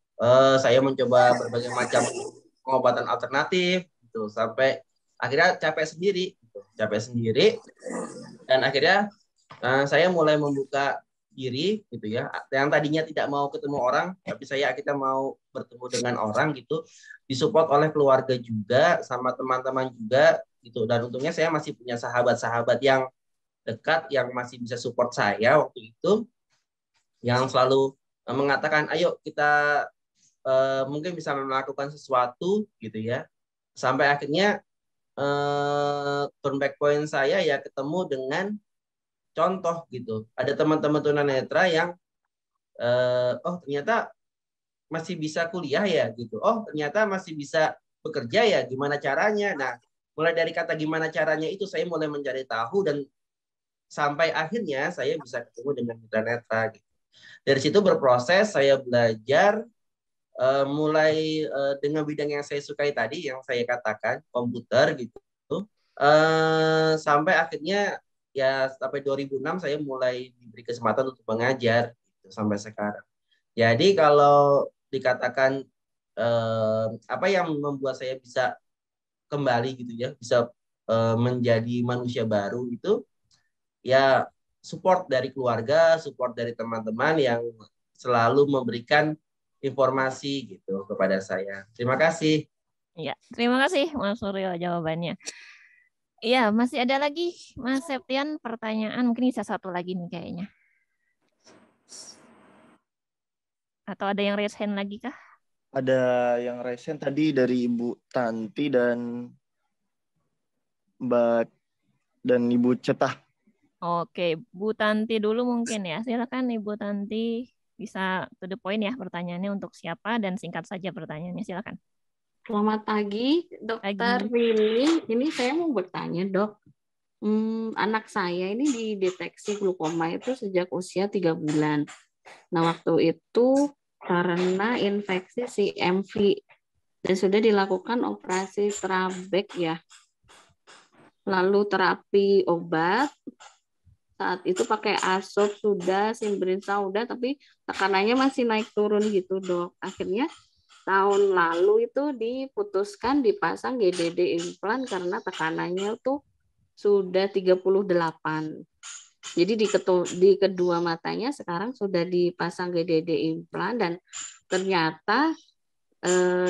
Saya mencoba berbagai macam pengobatan alternatif gitu sampai akhirnya capek sendiri gitu. Dan akhirnya saya mulai membuka diri gitu ya. Yang tadinya tidak mau ketemu orang, tapi saya akhirnya mau bertemu dengan orang gitu. Disupport oleh keluarga juga, sama teman-teman juga gitu. Dan untungnya saya masih punya sahabat-sahabat yang dekat yang masih bisa support saya waktu itu, yang selalu mengatakan ayo kita mungkin bisa melakukan sesuatu gitu ya. Sampai akhirnya turn back point saya ya ketemu dengan contoh gitu. Ada teman-teman tunanetra yang oh ternyata masih bisa kuliah ya gitu. Oh ternyata masih bisa bekerja ya, gimana caranya? Nah, mulai dari kata gimana caranya itu saya mulai mencari tahu dan sampai akhirnya saya bisa ketemu dengan tunanetra gitu. Dari situ berproses, saya belajar mulai dengan bidang yang saya sukai tadi, yang saya katakan komputer gitu. Sampai akhirnya ya sampai 2006 saya mulai diberi kesempatan untuk mengajar gitu, sampai sekarang. Jadi kalau dikatakan apa yang membuat saya bisa kembali gitu ya, bisa menjadi manusia baru itu ya support dari keluarga, support dari teman-teman yang selalu memberikan informasi gitu kepada saya. Terima kasih. Ya, terima kasih Mas Suryo jawabannya. Iya, masih ada lagi Mas Septian pertanyaan, mungkin bisa satu lagi nih kayaknya. Atau ada yang raise hand lagi kah? Ada yang raise hand tadi dari Ibu Tanti dan Mbak dan Ibu Cetah. Oke, Bu Tanti dulu mungkin ya. Silakan Ibu Tanti, bisa to the point ya pertanyaannya untuk siapa dan singkat saja pertanyaannya. Silakan. Selamat pagi, Dokter Rini. Ini saya mau bertanya, Dok. Anak saya ini dideteksi glukoma itu sejak usia 3 bulan. Nah, waktu itu karena infeksi CMV dan sudah dilakukan operasi trabek ya. Lalu terapi obat, saat itu pakai asop sudah, simbrinsa udah, tapi tekanannya masih naik turun gitu, Dok. Akhirnya tahun lalu itu diputuskan dipasang GDD implan karena tekanannya tuh sudah 38. Jadi di kedua matanya sekarang sudah dipasang GDD implan dan ternyata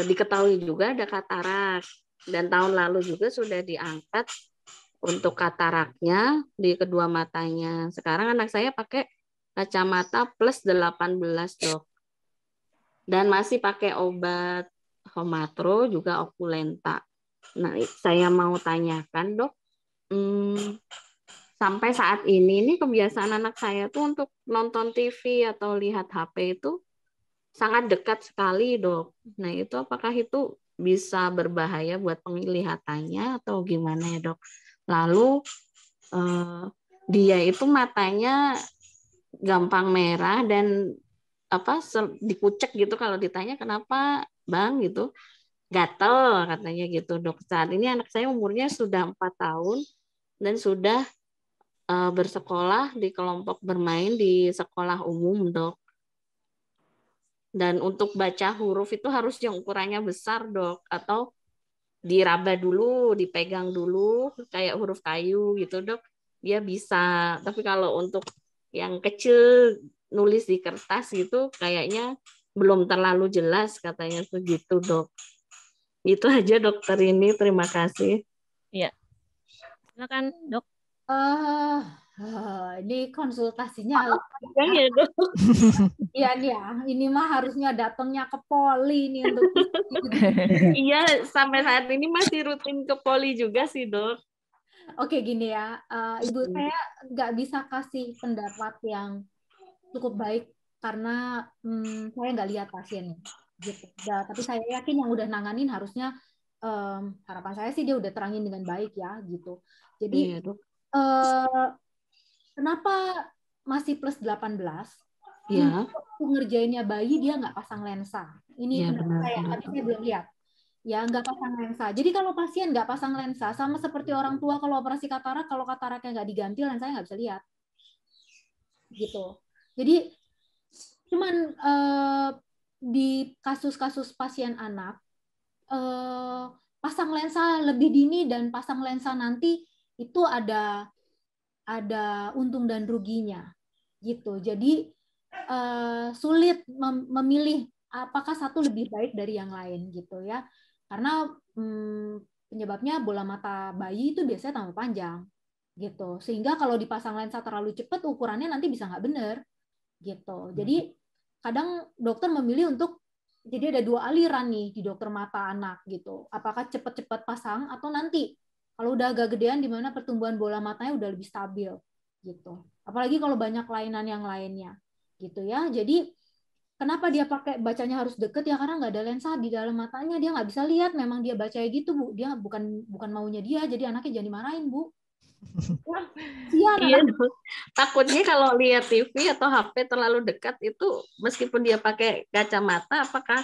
diketahui juga ada katarak. Dan tahun lalu juga sudah diangkat untuk kataraknya di kedua matanya. Sekarang anak saya pakai kacamata plus 18, Dok. Dan masih pakai obat Homatro juga Okulenta. Nah, saya mau tanyakan, Dok, sampai saat ini kebiasaan anak saya tuh untuk nonton TV atau lihat HP itu sangat dekat sekali, Dok. Nah, itu apakah itu bisa berbahaya buat penglihatannya atau gimana ya, Dok? Lalu dia itu matanya gampang merah dan dikucek gitu kalau ditanya kenapa Bang gitu, gatel katanya gitu dok. Saat ini anak saya umurnya sudah 4 tahun dan sudah bersekolah di kelompok bermain di sekolah umum dok. Dan untuk baca huruf itu harus yang ukurannya besar dok, atau diraba dulu, dipegang dulu kayak huruf kayu gitu dok, dia bisa. Tapi kalau untuk yang kecil nulis di kertas gitu kayaknya belum terlalu jelas katanya begitu dok. Itu aja dokter ini, terima kasih. Iya, silakan dok. Ini konsultasinya ya dok. Iya nih ya, ini mah harusnya datangnya ke poli nih untuk iya, sampai saat ini masih rutin ke poli juga sih dok. Oke gini ya, Ibu, saya nggak bisa kasih pendapat yang cukup baik karena saya nggak lihat pasiennya gitu. Tapi saya yakin yang udah nanganin harusnya harapan saya sih dia udah terangin dengan baik ya gitu. Jadi kenapa masih plus 18? Ya. Waktu ngerjainnya bayi dia nggak pasang lensa. Ini pendapat saya, tapi saya belum lihat. Ya nggak pasang lensa. Jadi kalau pasien nggak pasang lensa, sama seperti orang tua kalau operasi katarak, kalau kataraknya nggak diganti, lensanya nggak bisa lihat. Gitu. Jadi cuman di kasus-kasus pasien anak pasang lensa lebih dini dan pasang lensa nanti itu ada untung dan ruginya gitu. Jadi sulit memilih apakah satu lebih baik dari yang lain gitu ya, karena penyebabnya bola mata bayi itu biasanya tambah panjang gitu, sehingga kalau dipasang lensa terlalu cepat ukurannya nanti bisa nggak benar gitu. Jadi kadang dokter memilih untuk, jadi ada 2 aliran nih di dokter mata anak gitu, apakah cepat-cepat pasang atau nanti kalau udah agak gedean di mana pertumbuhan bola matanya udah lebih stabil gitu. Apalagi kalau banyak kelainan yang lainnya gitu ya. Jadi kenapa dia pakai bacanya harus deket ya, karena nggak ada lensa di dalam matanya, dia nggak bisa lihat. Memang dia bacanya gitu Bu, dia bukan maunya dia, jadi anaknya jangan dimarahin Bu. Ya, iya, takutnya kalau lihat TV atau HP terlalu dekat itu meskipun dia pakai kacamata, apakah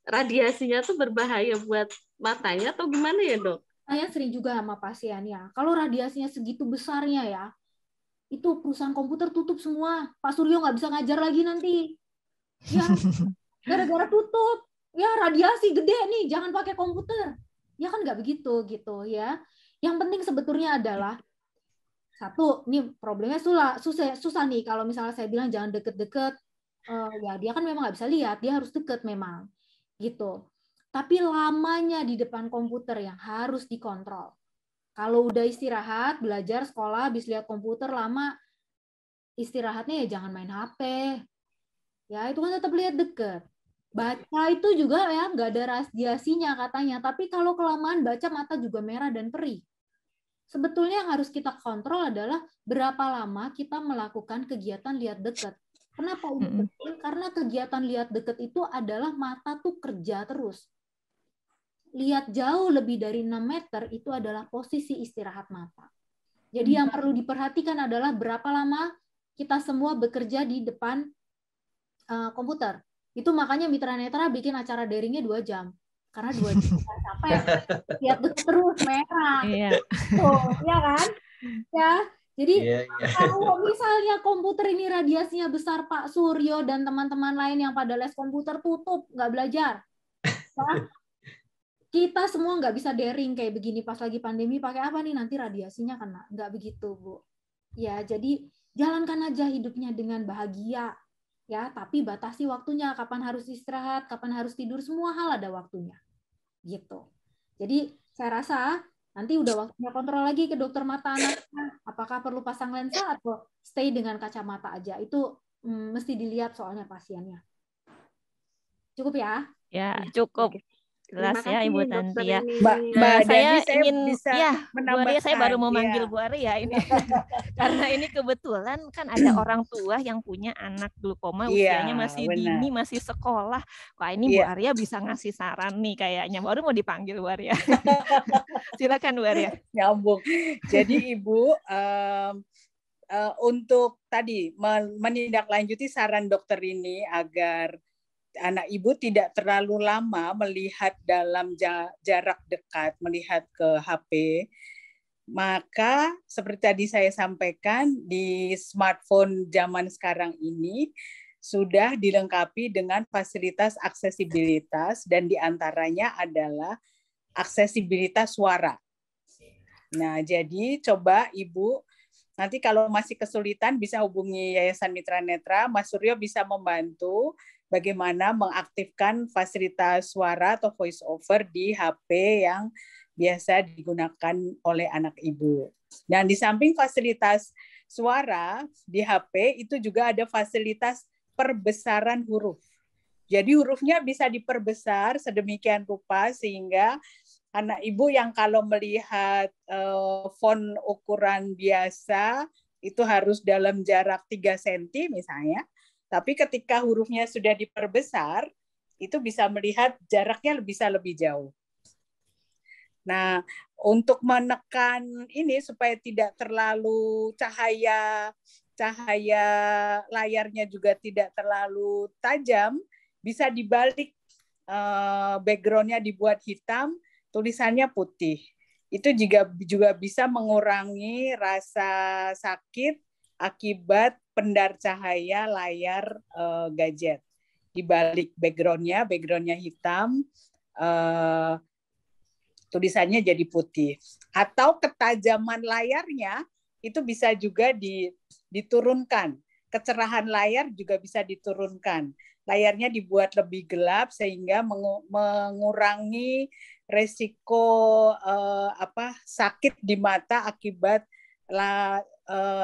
radiasinya tuh berbahaya buat matanya atau gimana ya dok? Saya sering juga sama pasien ya, kalau radiasinya segitu besarnya ya, itu perusahaan komputer tutup semua. Pak Suryo nggak bisa ngajar lagi nanti. Ya, gara-gara tutup. Ya, radiasi gede nih, jangan pakai komputer. Ya kan nggak begitu gitu ya. Yang penting sebetulnya adalah satu, ini problemnya susah nih kalau misalnya saya bilang jangan deket-deket. Ya dia kan memang nggak bisa lihat, dia harus deket memang gitu. Tapi lamanya di depan komputer yang harus dikontrol. Kalau udah istirahat, belajar, sekolah, habis lihat komputer lama, istirahatnya ya jangan main HP. Ya, itu kan tetap lihat deket. Baca itu juga ya, nggak ada radiasinya katanya. Tapi kalau kelamaan baca, mata juga merah dan perih. Sebetulnya yang harus kita kontrol adalah berapa lama kita melakukan kegiatan lihat deket. Kenapa ini penting? Karena kegiatan lihat deket itu adalah mata tuh kerja terus. Lihat jauh lebih dari 6 meter itu adalah posisi istirahat mata. Jadi yang perlu diperhatikan adalah berapa lama kita semua bekerja di depan komputer. Itu makanya Mitra Netra bikin acara daringnya 2 jam. Karena 2 jam capek. Lihat deket terus merah. Iya. Tuh, ya kan? Ya. Jadi kalau misalnya komputer ini radiasinya besar, Pak Suryo dan teman-teman lain yang pada les komputer tutup, nggak belajar. Ya. Kita semua nggak bisa daring kayak begini pas lagi pandemi, pakai apa nih nanti radiasinya kena. Nggak begitu, Bu. Ya, jadi jalankan aja hidupnya dengan bahagia. Ya, tapi batasi waktunya, kapan harus istirahat, kapan harus tidur, semua hal ada waktunya. Gitu. Jadi, saya rasa nanti udah waktunya kontrol lagi ke dokter mata anaknya, apakah perlu pasang lensa atau stay dengan kacamata aja. Itu mesti dilihat soalnya pasiennya. Cukup ya? Ya, cukup. Jelas ya Ibu Tanti ya. Mbak saya Dani, ingin bisa Bu Arya, saya baru mau manggil Bu Arya ini. Karena ini kebetulan kan ada orang tua yang punya anak glaukoma usianya masih dini, masih sekolah. Wah, ini Bu Arya bisa ngasih saran nih kayaknya. Baru mau dipanggil Bu Arya. Silakan Bu Arya. Nyambung. Jadi Ibu, untuk tadi menindaklanjuti saran dokter ini agar anak ibu tidak terlalu lama melihat dalam jarak dekat, melihat ke HP, maka seperti tadi saya sampaikan, di smartphone zaman sekarang ini sudah dilengkapi dengan fasilitas aksesibilitas, dan diantaranya adalah aksesibilitas suara. Nah, jadi coba Ibu, nanti kalau masih kesulitan bisa hubungi Yayasan Mitra Netra, Mas Suryo bisa membantu bagaimana mengaktifkan fasilitas suara atau voice over di HP yang biasa digunakan oleh anak ibu. Dan di samping fasilitas suara di HP itu juga ada fasilitas perbesaran huruf. Jadi hurufnya bisa diperbesar sedemikian rupa sehingga anak ibu yang kalau melihat font ukuran biasa itu harus dalam jarak 3 cm misalnya, tapi ketika hurufnya sudah diperbesar, itu bisa melihat jaraknya bisa lebih jauh. Nah, untuk menekan ini supaya tidak terlalu cahaya layarnya juga tidak terlalu tajam, bisa dibalik, background-nya dibuat hitam, tulisannya putih. Itu juga bisa mengurangi rasa sakit akibat pendar cahaya layar gadget. Di balik background-nya hitam, tulisannya jadi putih. Atau ketajaman layarnya itu bisa juga diturunkan. Kecerahan layar juga bisa diturunkan. Layarnya dibuat lebih gelap sehingga mengurangi resiko sakit di mata akibat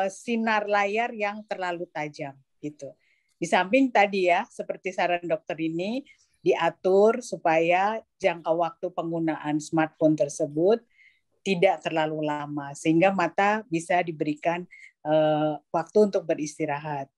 sinar layar yang terlalu tajam gitu. Di samping tadi ya, seperti saran dokter ini diatur supaya jangka waktu penggunaan smartphone tersebut tidak terlalu lama sehingga mata bisa diberikan waktu untuk beristirahat.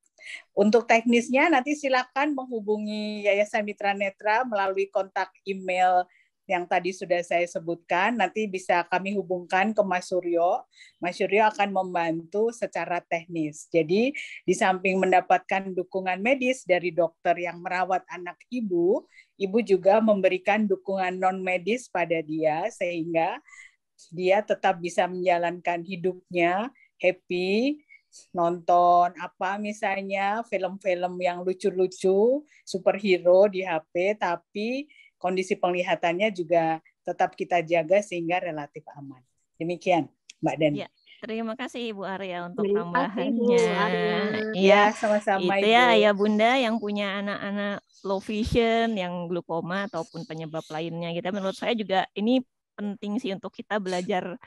Untuk teknisnya nanti silakan menghubungi Yayasan Mitra Netra melalui kontak email yang tadi sudah saya sebutkan. Nanti bisa kami hubungkan ke Mas Suryo. Mas Suryo akan membantu secara teknis. Jadi di samping mendapatkan dukungan medis dari dokter yang merawat anak ibu, ibu juga memberikan dukungan non medis pada dia sehingga dia tetap bisa menjalankan hidupnya happy, nonton apa misalnya film-film yang lucu-lucu, superhero di HP, tapi kondisi penglihatannya juga tetap kita jaga sehingga relatif aman. Demikian, Mbak Dani. Ya, terima kasih Ibu Arya untuk tambahannya. Ya, sama-sama itu Ibu. Ya Bunda yang punya anak-anak low vision, yang glaukoma ataupun penyebab lainnya. Gitu. Menurut saya juga ini penting sih untuk kita belajar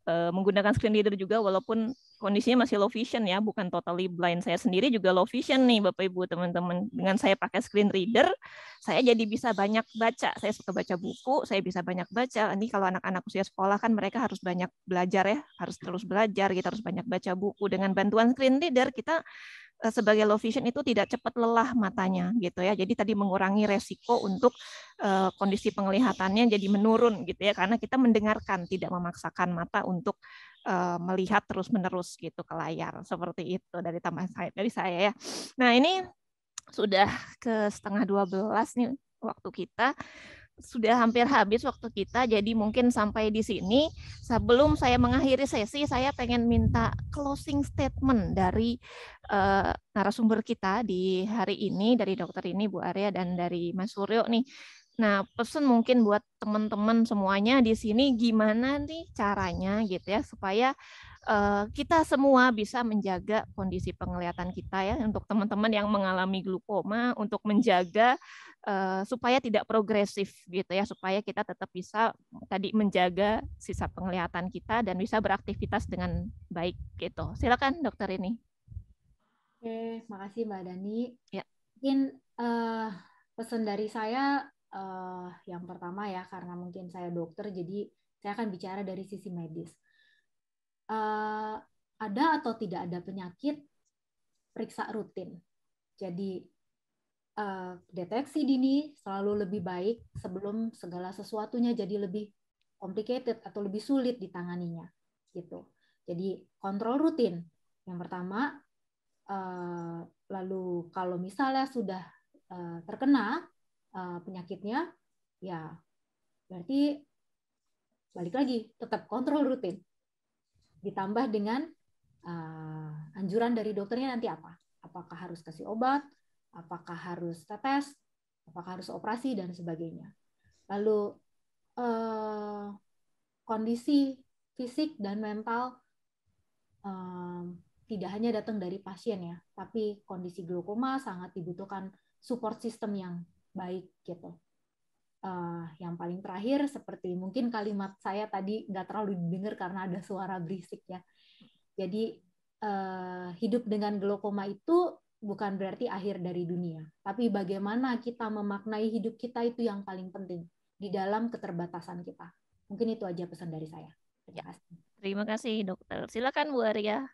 menggunakan screen reader juga walaupun kondisinya masih low vision ya, bukan totally blind. Saya sendiri juga low vision nih Bapak Ibu teman-teman. Dengan saya pakai screen reader, saya jadi bisa banyak baca. Saya suka baca buku, saya bisa banyak baca. Ini kalau anak-anak usia sekolah kan mereka harus banyak belajar ya, harus terus belajar, kita harus banyak baca buku. Dengan bantuan screen reader kita sebagai low vision itu tidak cepat lelah matanya gitu ya. Jadi tadi mengurangi resiko untuk kondisi penglihatannya jadi menurun gitu ya, karena kita mendengarkan, tidak memaksakan mata untuk melihat terus-menerus gitu ke layar. Seperti itu dari tambahan dari saya ya. Nah, ini sudah ke 11:30 nih waktu kita. Sudah hampir habis waktu kita, jadi mungkin sampai di sini. Sebelum saya mengakhiri sesi, saya pengen minta closing statement dari narasumber kita di hari ini, dari dokter ini Bu Arya dan dari Mas Suryo nih. Nah, pesan mungkin buat teman-teman semuanya di sini, gimana nih caranya gitu ya, supaya kita semua bisa menjaga kondisi penglihatan kita ya, untuk teman-teman yang mengalami glaukoma, untuk menjaga supaya tidak progresif gitu ya, supaya kita tetap bisa tadi menjaga sisa penglihatan kita dan bisa beraktivitas dengan baik gitu. Silakan dokter ini. Oke, makasih Mbak Dani. Ya. Mungkin pesan dari saya yang pertama ya, karena mungkin saya dokter, jadi saya akan bicara dari sisi medis. Ada atau tidak ada penyakit, periksa rutin. Jadi deteksi dini selalu lebih baik sebelum segala sesuatunya jadi lebih complicated atau lebih sulit ditanganinya gitu. Jadi kontrol rutin Yang pertama, lalu kalau misalnya sudah terkena penyakitnya, ya berarti balik lagi tetap kontrol rutin. Ditambah dengan anjuran dari dokternya nanti apa? Apakah harus kasih obat? Apakah harus tetes? Apakah harus operasi dan sebagainya. Lalu kondisi fisik dan mental tidak hanya datang dari pasien ya, tapi kondisi glaukoma sangat dibutuhkan support system yang baik gitu. Yang paling terakhir, seperti mungkin kalimat saya tadi nggak terlalu didengar karena ada suara berisik ya. Jadi hidup dengan glaukoma itu bukan berarti akhir dari dunia, tapi bagaimana kita memaknai hidup kita itu yang paling penting di dalam keterbatasan kita. Mungkin itu aja pesan dari saya. Terima kasih. Terima kasih dokter. Silakan Bu Arya.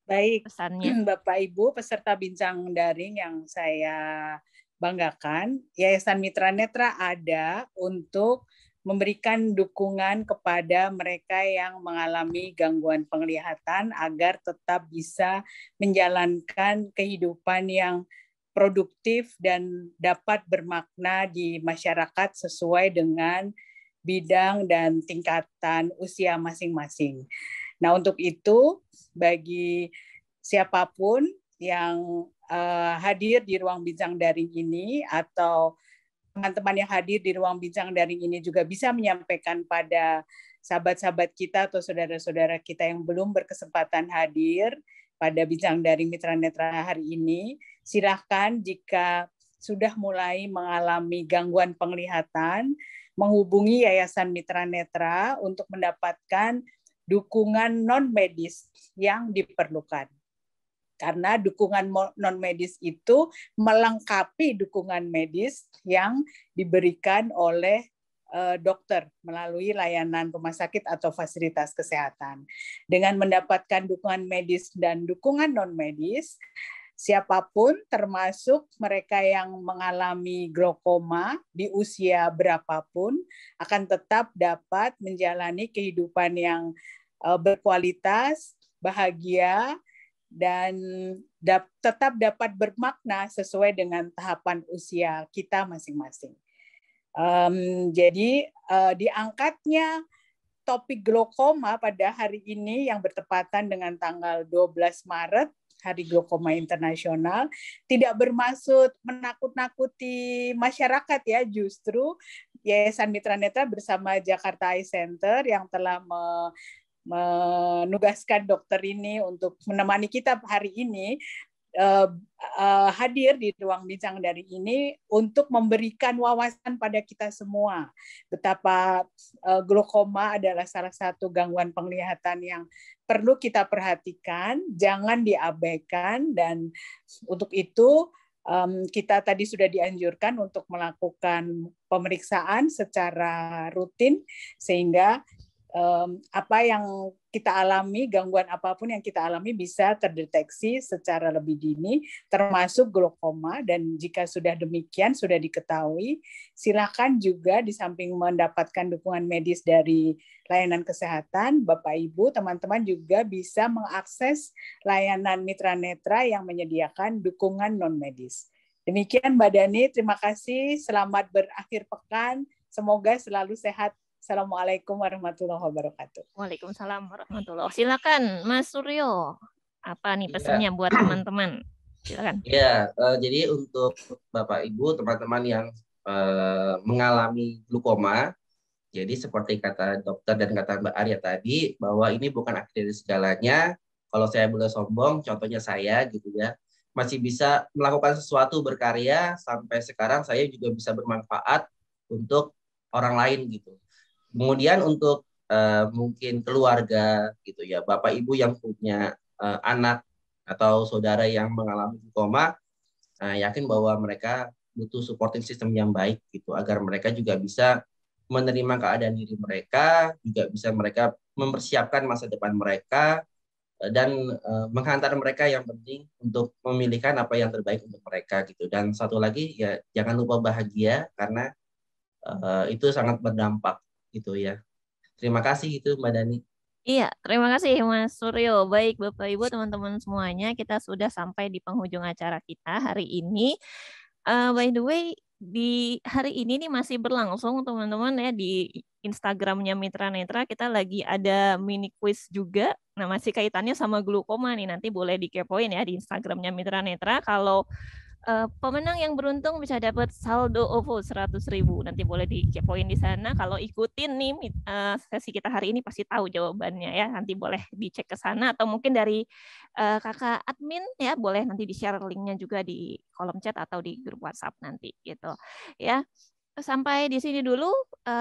Baik, pesannya. Bapak Ibu peserta bincang daring yang saya banggakan, Yayasan Mitra Netra ada untuk memberikan dukungan kepada mereka yang mengalami gangguan penglihatan agar tetap bisa menjalankan kehidupan yang produktif dan dapat bermakna di masyarakat sesuai dengan bidang dan tingkatan usia masing-masing. Nah, untuk itu, bagi siapapun yang hadir di ruang bincang daring ini atau teman-teman yang hadir di ruang bincang daring ini juga bisa menyampaikan pada sahabat-sahabat kita atau saudara-saudara kita yang belum berkesempatan hadir pada bincang daring Mitra Netra hari ini, silakan jika sudah mulai mengalami gangguan penglihatan, menghubungi Yayasan Mitra Netra untuk mendapatkan dukungan non-medis yang diperlukan. Karena dukungan non-medis itu melengkapi dukungan medis yang diberikan oleh dokter melalui layanan rumah sakit atau fasilitas kesehatan. Dengan mendapatkan dukungan medis dan dukungan non-medis, siapapun termasuk mereka yang mengalami glaukoma di usia berapapun akan tetap dapat menjalani kehidupan yang berkualitas, bahagia, dan tetap dapat bermakna sesuai dengan tahapan usia kita masing-masing. Jadi diangkatnya topik glaukoma pada hari ini yang bertepatan dengan tanggal 12 Maret, Hari Glaukoma Internasional, tidak bermaksud menakut-nakuti masyarakat ya, justru Yayasan Mitra Netra bersama Jakarta Eye Center yang telah menugaskan dokter ini untuk menemani kita hari ini hadir di ruang bincang daring ini untuk memberikan wawasan pada kita semua betapa glaukoma adalah salah satu gangguan penglihatan yang perlu kita perhatikan, jangan diabaikan, dan untuk itu kita tadi sudah dianjurkan untuk melakukan pemeriksaan secara rutin sehingga apa yang kita alami, gangguan apapun yang kita alami bisa terdeteksi secara lebih dini, termasuk glaukoma. Dan jika sudah demikian, sudah diketahui, silakan juga di samping mendapatkan dukungan medis dari layanan kesehatan, Bapak Ibu, teman-teman juga bisa mengakses layanan Mitra Netra yang menyediakan dukungan non-medis. Demikian Mbak Dani, terima kasih, selamat berakhir pekan, semoga selalu sehat. Assalamualaikum warahmatullahi wabarakatuh. Waalaikumsalam warahmatullahi wabarakatuh. Silakan Mas Suryo, apa nih pesannya buat teman-teman? Silakan. Ya, jadi untuk Bapak Ibu, teman-teman yang mengalami glaukoma, jadi seperti kata dokter dan kata Mbak Arya tadi, bahwa ini bukan akhir dari segalanya. Kalau saya boleh sombong, contohnya saya gitu ya, masih bisa melakukan sesuatu berkarya, sampai sekarang saya juga bisa bermanfaat untuk orang lain gitu. Kemudian untuk mungkin keluarga gitu ya, Bapak Ibu yang punya anak atau saudara yang mengalami glaukoma, yakin bahwa mereka butuh supporting system yang baik gitu agar mereka juga bisa menerima keadaan diri mereka, juga bisa mereka mempersiapkan masa depan mereka dan menghantar mereka yang penting untuk memilihkan apa yang terbaik untuk mereka gitu. Dan satu lagi ya, jangan lupa bahagia karena itu sangat berdampak gitu ya. Terima kasih itu Mbak Dani. Iya, terima kasih Mas Suryo. Baik Bapak Ibu, teman-teman semuanya, kita sudah sampai di penghujung acara kita hari ini. By the way, di hari ini nih masih berlangsung teman-teman ya di Instagramnya Mitra Netra, kita lagi ada mini quiz juga. Nah, masih kaitannya sama glukoma nih, nanti boleh dikepoin ya di Instagramnya Mitra Netra. Kalau pemenang yang beruntung bisa dapat saldo OVO 100.000. Nanti boleh dikepoin di sana. Kalau ikutin nih sesi kita hari ini pasti tahu jawabannya ya. Nanti boleh dicek ke sana atau mungkin dari kakak admin ya, boleh nanti di-share linknya juga di kolom chat atau di grup WhatsApp nanti gitu ya. Sampai di sini dulu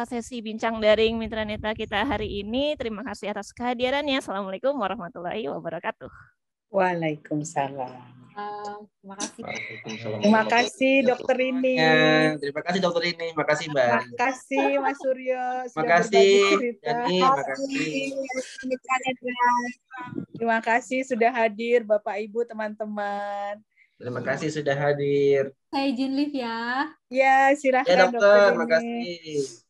sesi bincang daring Mitra Netra kita hari ini. Terima kasih atas kehadirannya. Assalamualaikum warahmatullahi wabarakatuh. Waalaikumsalam. Terima kasih. Terima kasih Dokter Rini. Terima kasih Dokter Rini. Terima kasih Mbak. Terima kasih Mas Suryo. Terima kasih Dani. Terima kasih. Terima kasih sudah hadir Bapak Ibu teman-teman. Terima kasih sudah hadir. Saya izin live ya. Ya, silakan ya, dokter. Dokter Rini. Terima kasih.